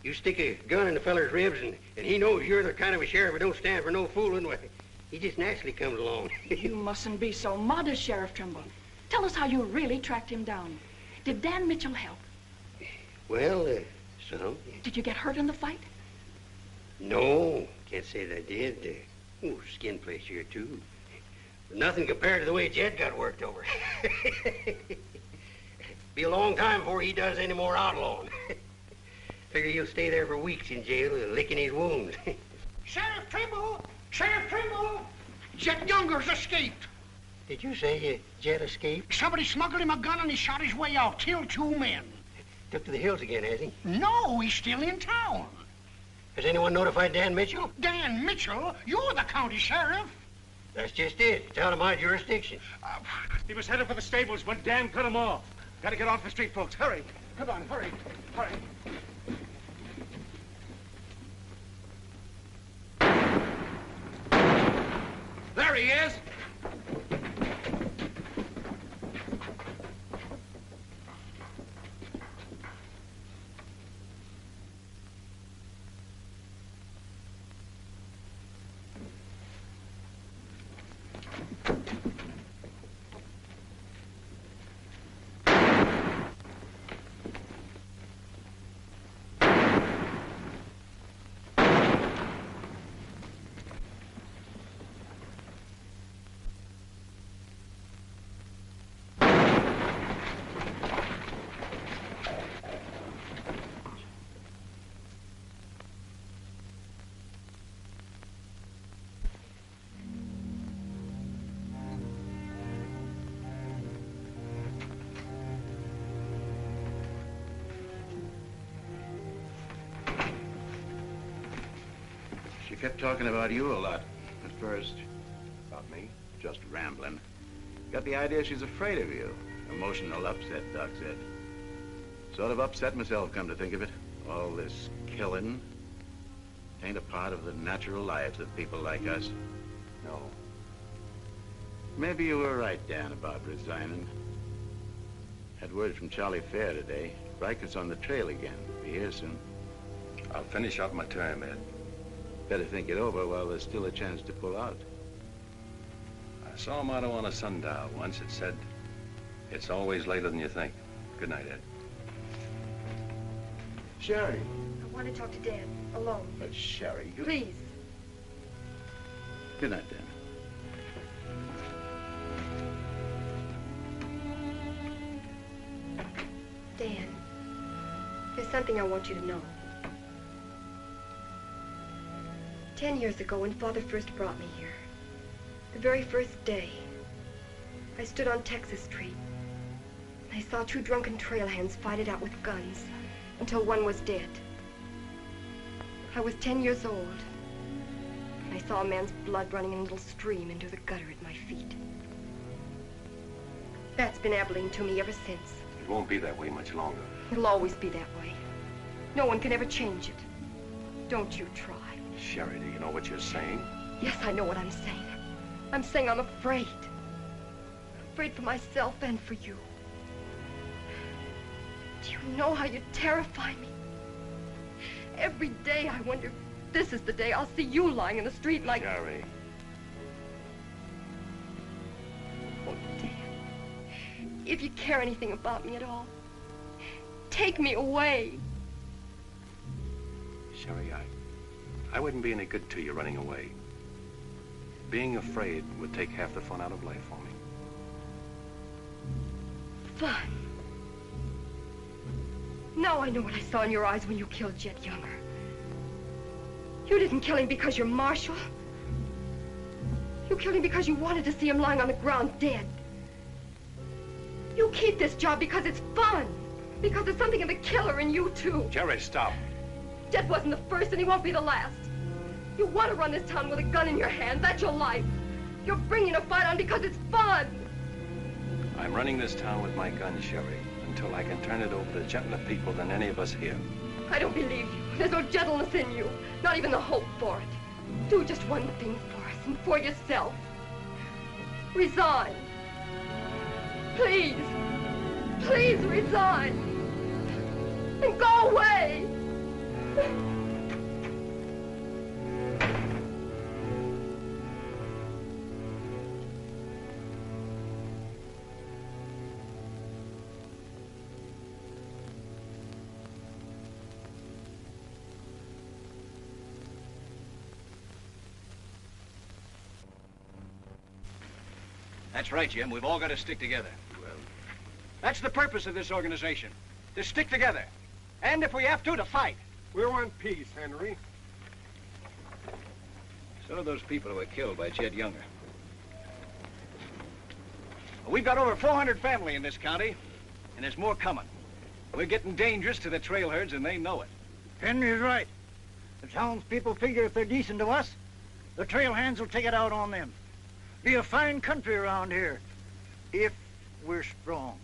You stick a gun in the feller's ribs and he knows you're the kind of a sheriff who don't stand for no fooling, well, he just naturally comes along. You mustn't be so modest, Sheriff Trimble. Tell us how you really tracked him down. Did Dan Mitchell help? Well, some. Did you get hurt in the fight? No, can't say that I did. Skin place here, too. Nothing compared to the way Jet got worked over. Be a long time before he does any more outlawing. Figure he'll stay there for weeks in jail, licking his wounds. Sheriff Trimble, Sheriff Trimble, Jet Younger's escaped. Did you say Jet escaped? Somebody smuggled him a gun and he shot his way out, killed 2 men. Took to the hills again, has he? No, he's still in town. Has anyone notified Dan Mitchell? Dan Mitchell? You're the county sheriff. That's just it. It's out of my jurisdiction. He was headed for the stables, but Dan cut him off. Gotta get off the street, folks. Hurry. Come on, hurry. Hurry. There he is. She kept talking about you a lot at first. About me? Just rambling. Got the idea she's afraid of you. Emotional upset, Doc said. Sort of upset myself, come to think of it. All this killing ain't a part of the natural lives of people like us. No. Maybe you were right, Dan, about resigning. Had word from Charlie Fair today. Riker's on the trail again. Be here soon. I'll finish out my term, Ed. Better think it over while there's still a chance to pull out. I saw a motto on a sundial once. It said, "It's always later than you think." Good night, Ed. Sherry. I want to talk to Dad, alone. But Sherry, you... Please. Good night, Dan. Dan, there's something I want you to know. 10 years ago, when Father first brought me here, the very first day, I stood on Texas Street. I saw 2 drunken trail hands fight it out with guns until one was dead. I was 10 years old, and I saw a man's blood running in a little stream into the gutter at my feet. That's been Abilene to me ever since. It won't be that way much longer. It'll always be that way. No one can ever change it. Don't you try. Sherry, do you know what you're saying? Yes, I know what I'm saying. I'm saying I'm afraid. Afraid for myself and for you. Do you know how you terrify me? Every day I wonder if this is the day I'll see you lying in the street like... Sherry. Oh, Dan. If you care anything about me at all, take me away. Sherry, I wouldn't be any good to you running away. Being afraid would take half the fun out of life for me. Fun? Now I know what I saw in your eyes when you killed Jet Younger. You didn't kill him because you're Marshal. You killed him because you wanted to see him lying on the ground dead. You keep this job because it's fun. Because there's something of the killer in you, too. Jerry, stop. Jet wasn't the first, and he won't be the last. You want to run this town with a gun in your hand. That's your life. You're bringing a fight on because it's fun. I'm running this town with my gun, Sherry, until I can turn it over to gentler people than any of us here. I don't believe you. There's no gentleness in you. Not even the hope for it. Do just one thing for us and for yourself. Resign. Please. Please resign. And go away. That's right, Jim. We've all got to stick together. Well, that's the purpose of this organization. To stick together. And if we have to fight. We want peace, Henry. So do those people who were killed by Chet Younger. We've got over 400 family in this county, and there's more coming. We're getting dangerous to the trail herds, and they know it. Henry's right. The townspeople figure if they're decent to us, the trail hands will take it out on them. Be a fine country around here, if we're strong.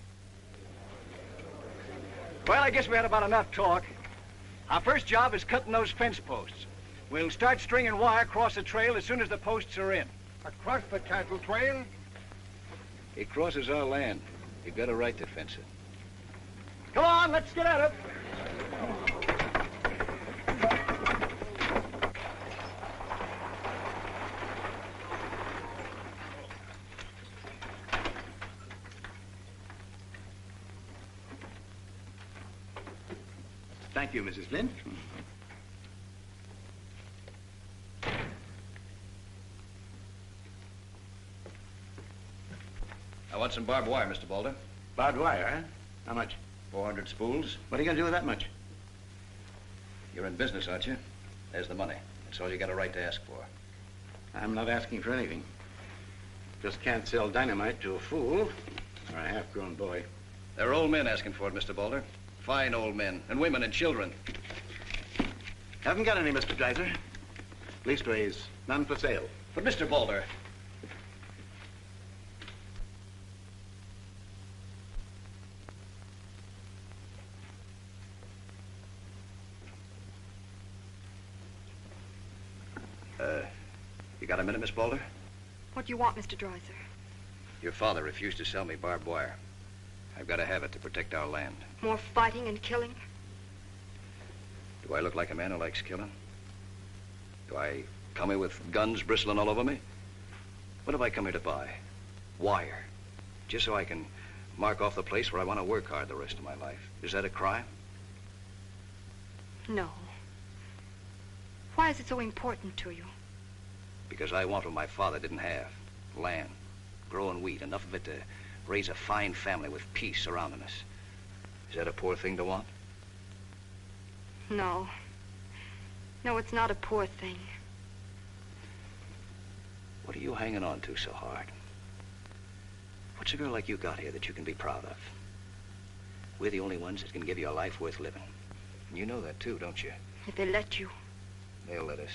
Well, I guess we had about enough talk. Our first job is cutting those fence posts. We'll start stringing wire across the trail as soon as the posts are in. Across the cattle trail? It crosses our land. You've got a right to fence it. Come on, let's get at it. Thank you, Mrs. Flint. I want some barbed wire, Mr. Boulder. Barbed wire, huh? How much? 400 spools. What are you going to do with that much? You're in business, aren't you? There's the money. That's all you got a right to ask for. I'm not asking for anything. Just can't sell dynamite to a fool or a half-grown boy. There are old men asking for it, Mr. Boulder. Fine old men, and women and children. Haven't got any, Mr. Dreiser. Leastways, none for sale. But, Mr. Boulder... You got a minute, Miss Boulder? What do you want, Mr. Dreiser? Your father refused to sell me barbed wire. I've got to have it to protect our land. More fighting and killing? Do I look like a man who likes killing? Do I come here with guns bristling all over me? What have I come here to buy? Wire. Just so I can mark off the place where I want to work hard the rest of my life. Is that a crime? No. Why is it so important to you? Because I want what my father didn't have. Land. Growing wheat. Enough of it to raise a fine family with peace surrounding us. Is that a poor thing to want? No. No, it's not a poor thing. What are you hanging on to so hard? What's a girl like you got here that you can be proud of? We're the only ones that can give you a life worth living. And you know that too, don't you? If they let you. They'll let us.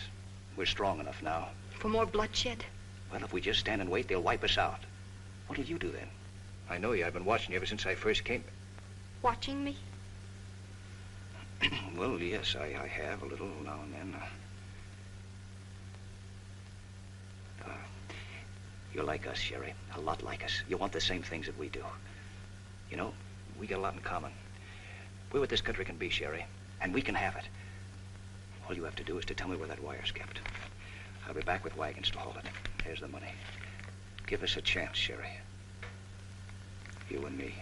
We're strong enough now. For more bloodshed? Well, if we just stand and wait, they'll wipe us out. What'll you do then? I know you. I've been watching you ever since I first came. Watching me? Well, yes, I have a little now and then. You're like us, Sherry. A lot like us. You want the same things that we do. You know, we got a lot in common. We're what this country can be, Sherry, and we can have it. All you have to do is to tell me where that wire's kept. I'll be back with wagons to haul it. There's the money. Give us a chance, Sherry. You and me.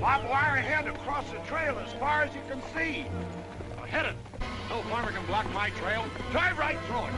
Barbed wire ahead across the trail as far as you can see. Now hit it. No farmer can block my trail. Drive right through it.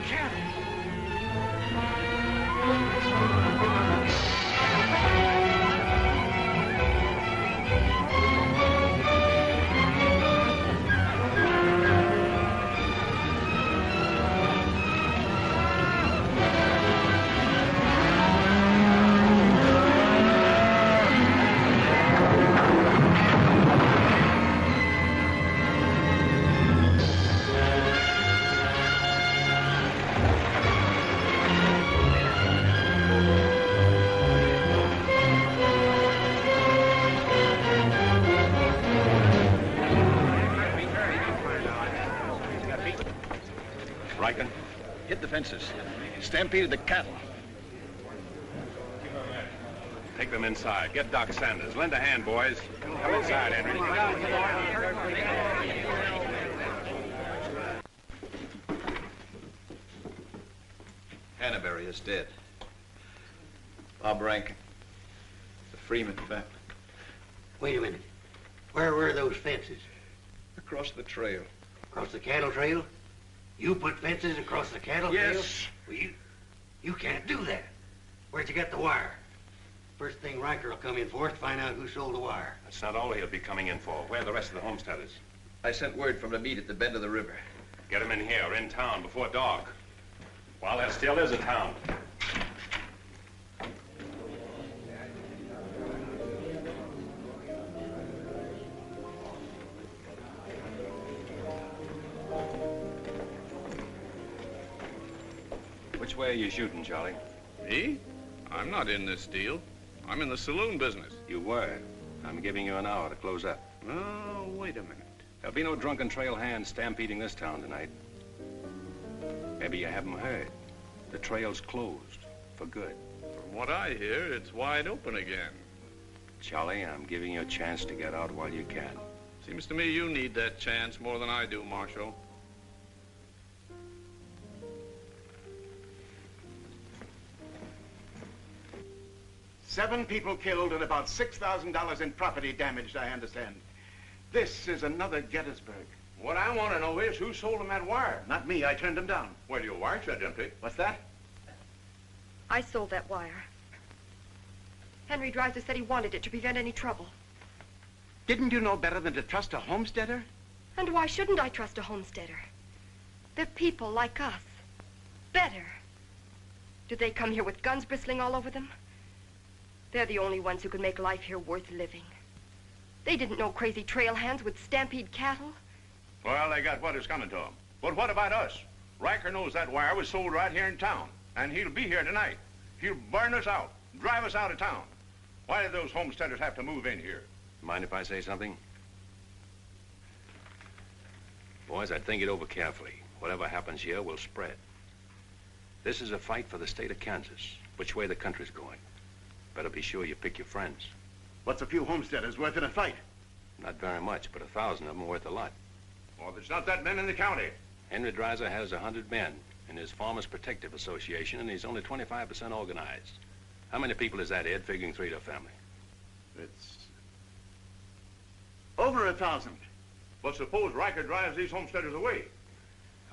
cattle. Hit the fences. Stampeded the cattle. Take them inside. Get Doc Sanders. Lend a hand, boys. Come inside, Henry. Hannaberry is dead. Bob Rankin. The Freeman family. Wait a minute. Where were those fences? Across the trail. Across the cattle trail? You put fences across the cattle trail? Yes. Well, you can't do that. Where'd you get the wire? First thing Riker will come in for is to find out who sold the wire. That's not all he'll be coming in for. Where are the rest of the homesteaders? I sent word from the meet at the bend of the river. Get them in here, in town, before dark. While there still is a town. Which way are you shooting, Charlie? Me? I'm not in this deal. I'm in the saloon business. You were. I'm giving you an hour to close up. Oh, wait a minute. There'll be no drunken trail hands stampeding this town tonight. Maybe you haven't heard. The trail's closed for good. From what I hear, it's wide open again. Charlie, I'm giving you a chance to get out while you can. Seems to me you need that chance more than I do, Marshal. Seven people killed and about $6,000 in property damaged, I understand. This is another Gettysburg. What I want to know is who sold him that wire? Not me, I turned him down. Well, your wire shed empty. What's that? I sold that wire. Henry Dreiser said he wanted it to prevent any trouble. Didn't you know better than to trust a homesteader? And why shouldn't I trust a homesteader? They're people like us. Better. Do they come here with guns bristling all over them? They're the only ones who can make life here worth living. They didn't know crazy trail hands would stampede cattle. Well, they got what is coming to them. But what about us? Riker knows that wire was sold right here in town, and he'll be here tonight. He'll burn us out, drive us out of town. Why did those homesteaders have to move in here? Mind if I say something? Boys, I'd think it over carefully. Whatever happens here will spread. This is a fight for the state of Kansas, which way the country's going. Better be sure you pick your friends. What's a few homesteaders worth in a fight? Not very much, but 1,000 of them are worth a lot. Well, there's not that many in the county. Henry Dreiser has 100 men in his Farmers Protective Association, and he's only 25% organized. How many people is that, Ed, figuring 3 to a family? It's over 1,000. But suppose Riker drives these homesteaders away.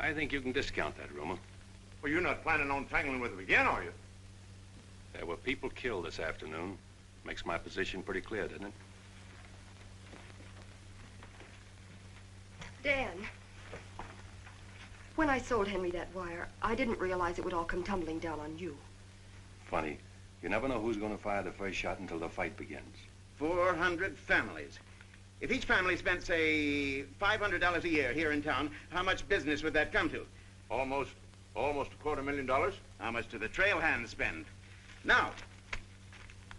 I think you can discount that rumor. Well, you're not planning on tangling with them again, are you? There were people killed this afternoon. Makes my position pretty clear, doesn't it? Dan, when I sold Henry that wire, I didn't realize it would all come tumbling down on you. Funny. You never know who's going to fire the first shot until the fight begins. 400 families. If each family spent, say, $500 a year here in town, how much business would that come to? Almost $250,000. How much do the trail hands spend? Now,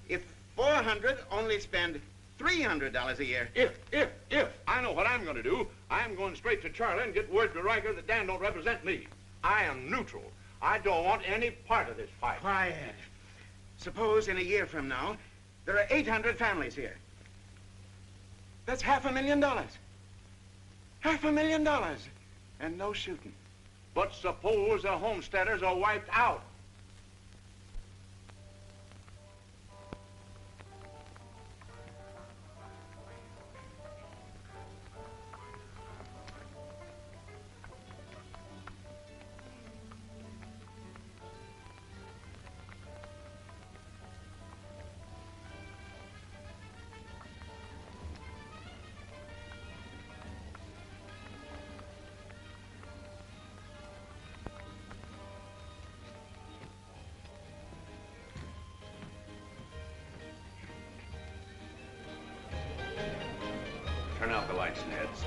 if 400 only spend $300 a year. If I know what I'm going to do, I'm going straight to Charlie and get word to Riker that Dan don't represent me. I am neutral. I don't want any part of this fight. Quiet. Suppose in a year from now, there are 800 families here. That's $500,000. $500,000. And no shooting. But suppose the homesteaders are wiped out.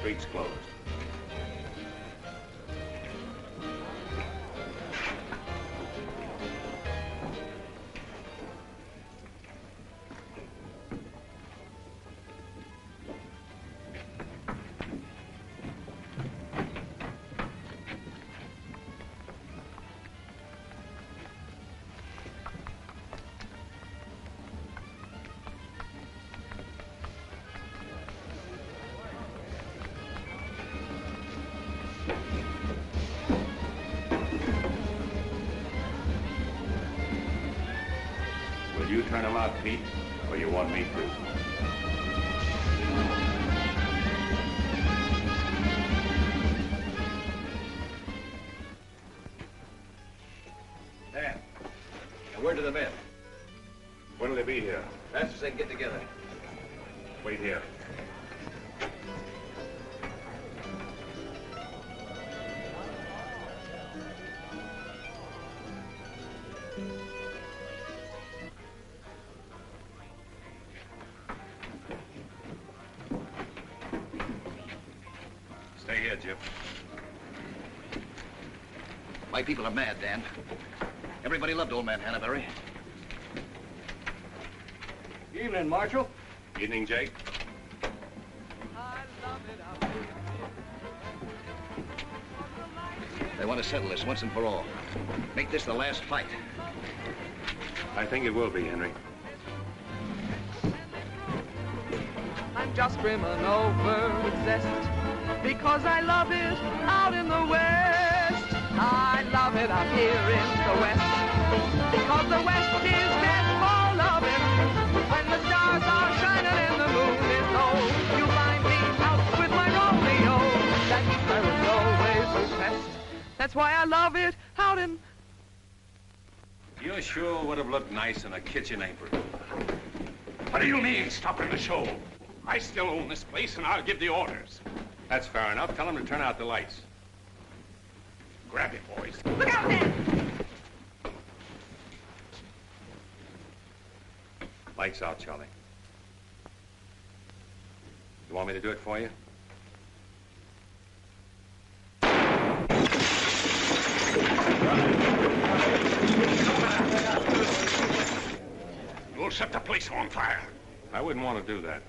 street's closed. Will you turn him out, Pete, or you want me to? Dan, a word to the men. When will they be here? Fast as they can get together. Wait here. Stay here, Jip. My people are mad, Dan. Everybody loved old man Hannaberry. Evening, Marshal. Evening, Jake. They want to settle this once and for all. Make this the last fight. I think it will be, Henry. I'm just brimming over with zest because I love it out in the West. I love it out here in the West because the West is meant for loving. When the stars are shining and the moon is low, you'll find me out with my Romeo. That means I will always protest. That's why I love it out in... You sure would have looked nice in a kitchen apron. What do you mean, stopping the show? I still own this place, and I'll give the orders. That's fair enough. Tell them to turn out the lights. Grab it, boys. Look out there! Lights out, Charlie. You want me to do it for you? You'll set the place on fire. I wouldn't want to do that.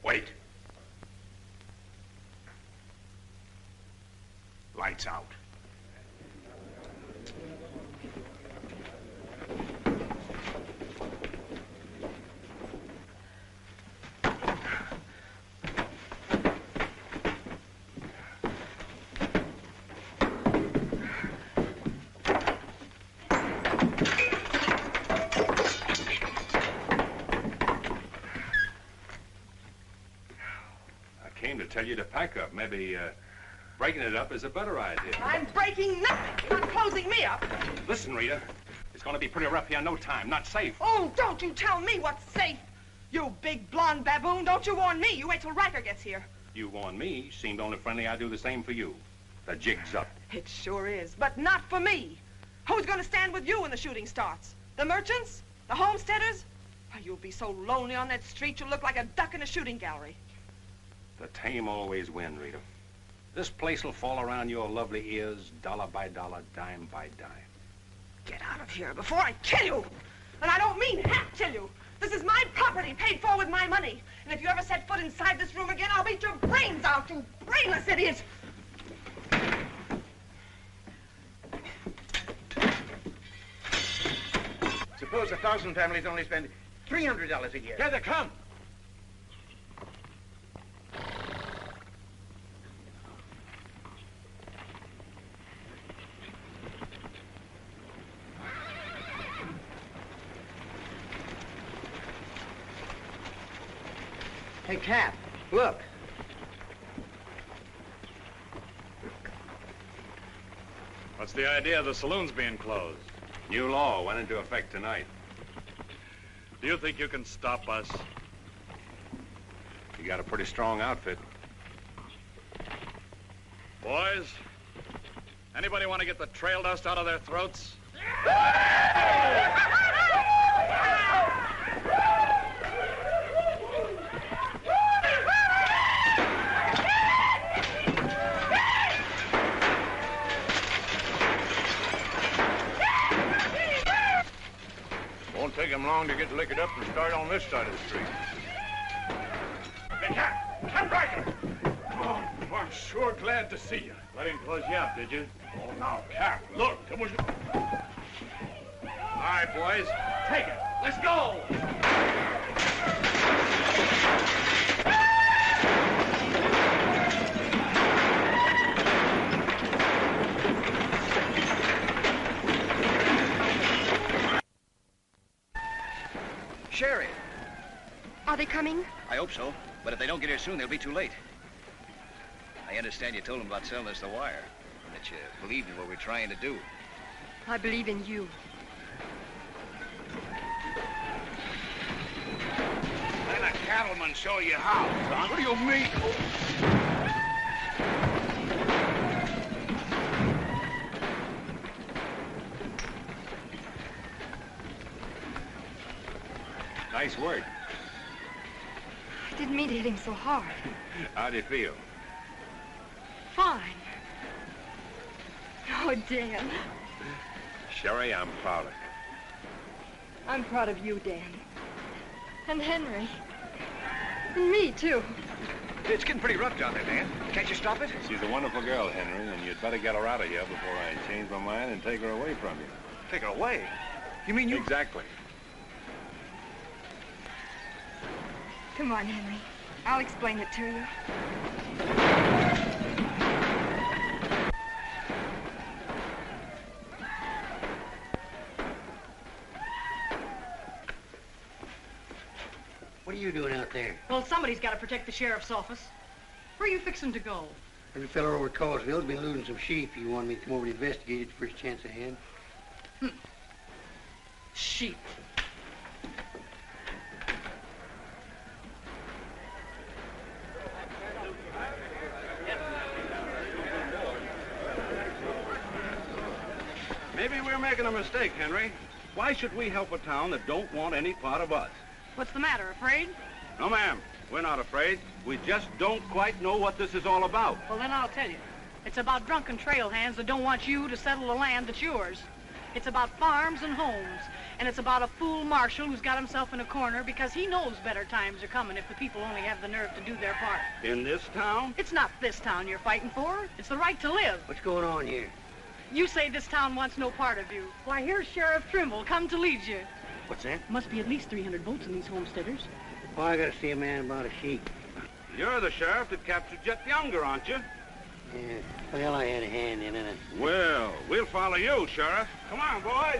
Wait. Lights out. Tell you to pack up. Maybe breaking it up is a better idea. I'm breaking nothing. You're not closing me up. Listen, Rita, it's going to be pretty rough here in no time. Not safe. Oh, don't you tell me what's safe. You big blonde baboon, don't you warn me. You wait till Riker gets here. You warn me. Seemed only friendly I'd do the same for you. The jig's up. It sure is, but not for me. Who's going to stand with you when the shooting starts? The merchants? The homesteaders? Oh, you'll be so lonely on that street you'll look like a duck in a shooting gallery. The tame always win, Rita. This place will fall around your lovely ears, dollar by dollar, dime by dime. Get out of here before I kill you. And I don't mean half kill you. This is my property, paid for with my money. And if you ever set foot inside this room again, I'll beat your brains out, you brainless idiot. Suppose 1,000 families only spend $300 a year. Here they come. Hey, Cap, look. What's the idea of the saloons being closed? New law went into effect tonight. Do you think you can stop us? You got a pretty strong outfit. Boys, anybody want to get the trail dust out of their throats? take him long to get liquored up and start on this side of the street. Hey, Cat Riker! Oh, I'm sure glad to see you. Let him close you up, did you? Oh, now, Cap, look, it was... All right, boys, take it. Let's go! Sherry. Are they coming? I hope so, but if they don't get here soon, they'll be too late. I understand you told them about selling us the wire, and that you believed in what we're trying to do. I believe in you. Let a cattleman show you how, son. What do you mean? Nice work. I didn't mean to hit him so hard. How do you feel? Fine. Oh, Dan. Sherry, I'm proud of you. I'm proud of you, Dan. And Henry. And me, too. It's getting pretty rough down there, Dan. Can't you stop it? She's a wonderful girl, Henry, and you'd better get her out of here before I change my mind and take her away from you. Take her away? You mean you... Exactly. Come on, Henry. I'll explain it to you. What are you doing out there? Well, somebody's got to protect the sheriff's office. Where are you fixing to go? There's a fellow over at Causeville's been looting some sheep. He wanted me to come over to investigate it the first chance I had. Sheep. Maybe we're making a mistake, Henry. Why should we help a town that don't want any part of us? What's the matter, afraid? No, ma'am. We're not afraid. We just don't quite know what this is all about. Well, then I'll tell you. It's about drunken trail hands that don't want you to settle the land that's yours. It's about farms and homes. And it's about a fool marshal who's got himself in a corner because he knows better times are coming if the people only have the nerve to do their part. In this town? It's not this town you're fighting for. It's the right to live. What's going on here? You say this town wants no part of you. Why, here's Sheriff Trimble come to lead you. What's that? Must be at least 300 votes in these homesteaders. Oh, I gotta see a man about a sheep. You're the sheriff that captured Jet Younger, aren't you? Yeah. Well, I had a hand in it. Well, we'll follow you, Sheriff. Come on, boys.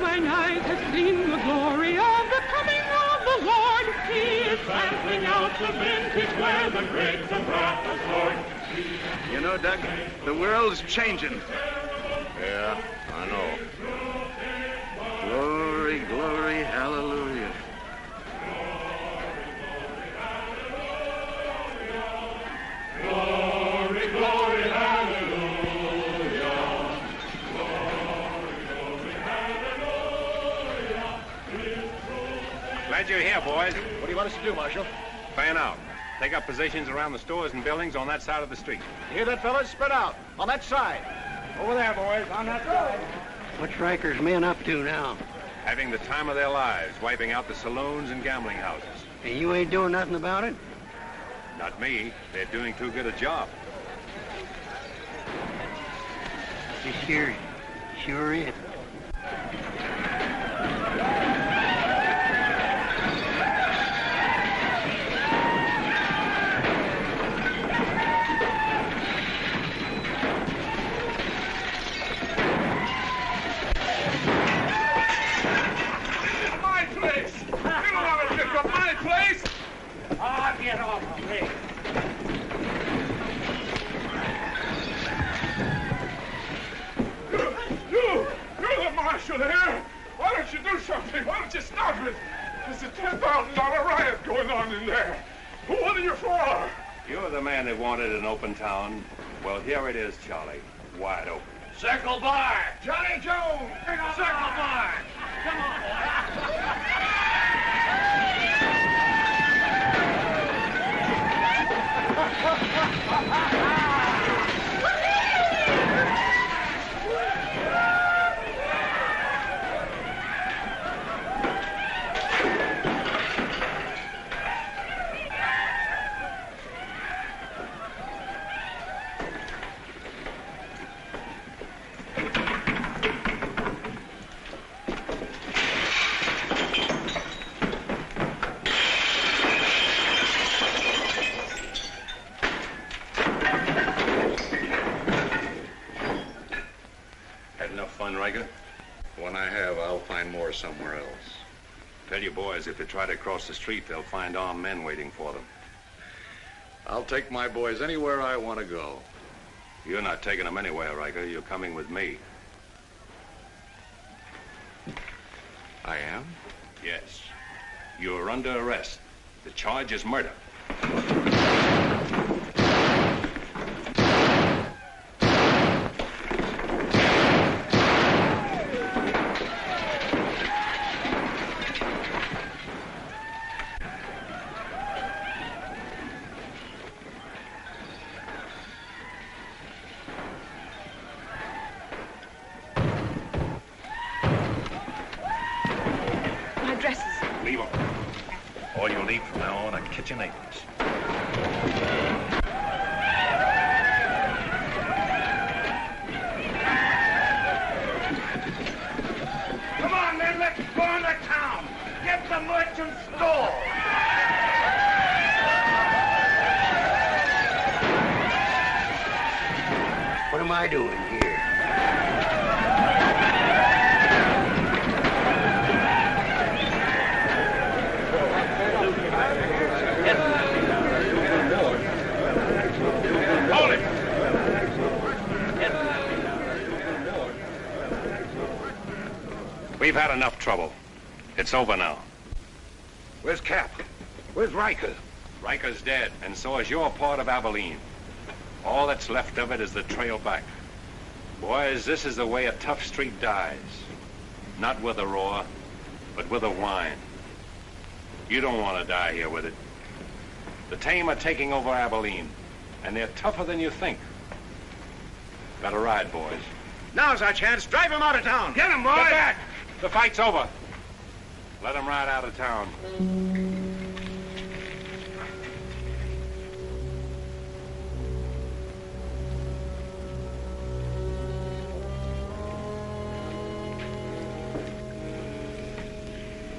Mine eyes have seen the glory of the coming of the Lord. He is sampling out the vintage where the grapes of wrath are stored. You know, Doug, the world's changing. Yeah, I know. Glory, glory, hallelujah. Glory, glory, hallelujah. Glad you're here, boys. What do you want us to do, Marshal? Fan out. Take up positions around the stores and buildings on that side of the street. You hear that, fellas? Spread out. On that side. Over there, boys, on that side. What's Riker's men up to now? Having the time of their lives, wiping out the saloons and gambling houses. And you ain't doing nothing about it? Not me. They're doing too good a job. This sure is. Get off of me. You're the marshal here. Why don't you do something? Why don't you stop it? There's a $10,000 riot going on in there. What are you for? You're the man that wanted an open town. Well, here it is, Charlie. Wide open. Circle bar. Johnny Jones. Circle bar. Come on, boy. had enough fun, Riker? When I have, I'll find more somewhere else. Tell your boys if they try to cross the street, they'll find armed men waiting for them. I'll take my boys anywhere I want to go. You're not taking them anywhere, Riker. You're coming with me. I am? Yes. You're under arrest. The charge is murder. Kitchen aprons. Come on, men, let's go into town. Get the merchant store. What am I doing here? We've had enough trouble. It's over now. Where's Cap? Where's Riker? Riker's dead, and so is your part of Abilene. All that's left of it is the trail back. Boys, this is the way a tough street dies. Not with a roar, but with a whine. You don't want to die here with it. The tame are taking over Abilene, and they're tougher than you think. Better ride, boys. Now's our chance. Drive him out of town. Get him, boys! Get back! The fight's over. Let him ride out of town.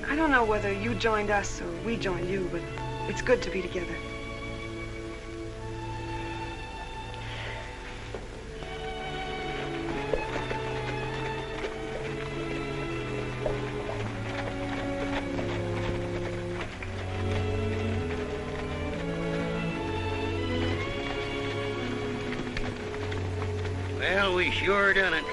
I don't know whether you joined us or we joined you, but it's good to be together. Well, we sure done it.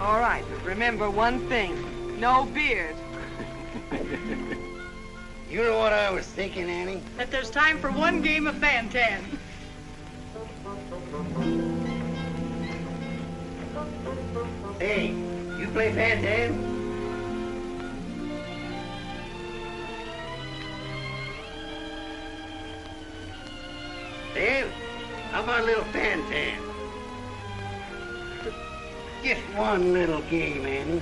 All right, but remember one thing. No beard. You know what I was thinking, Annie? That there's time for one game of Fan-Tan. Hey, you play Fan-Tan? Well, how about a little Fan-Tan? Just one little game, Annie.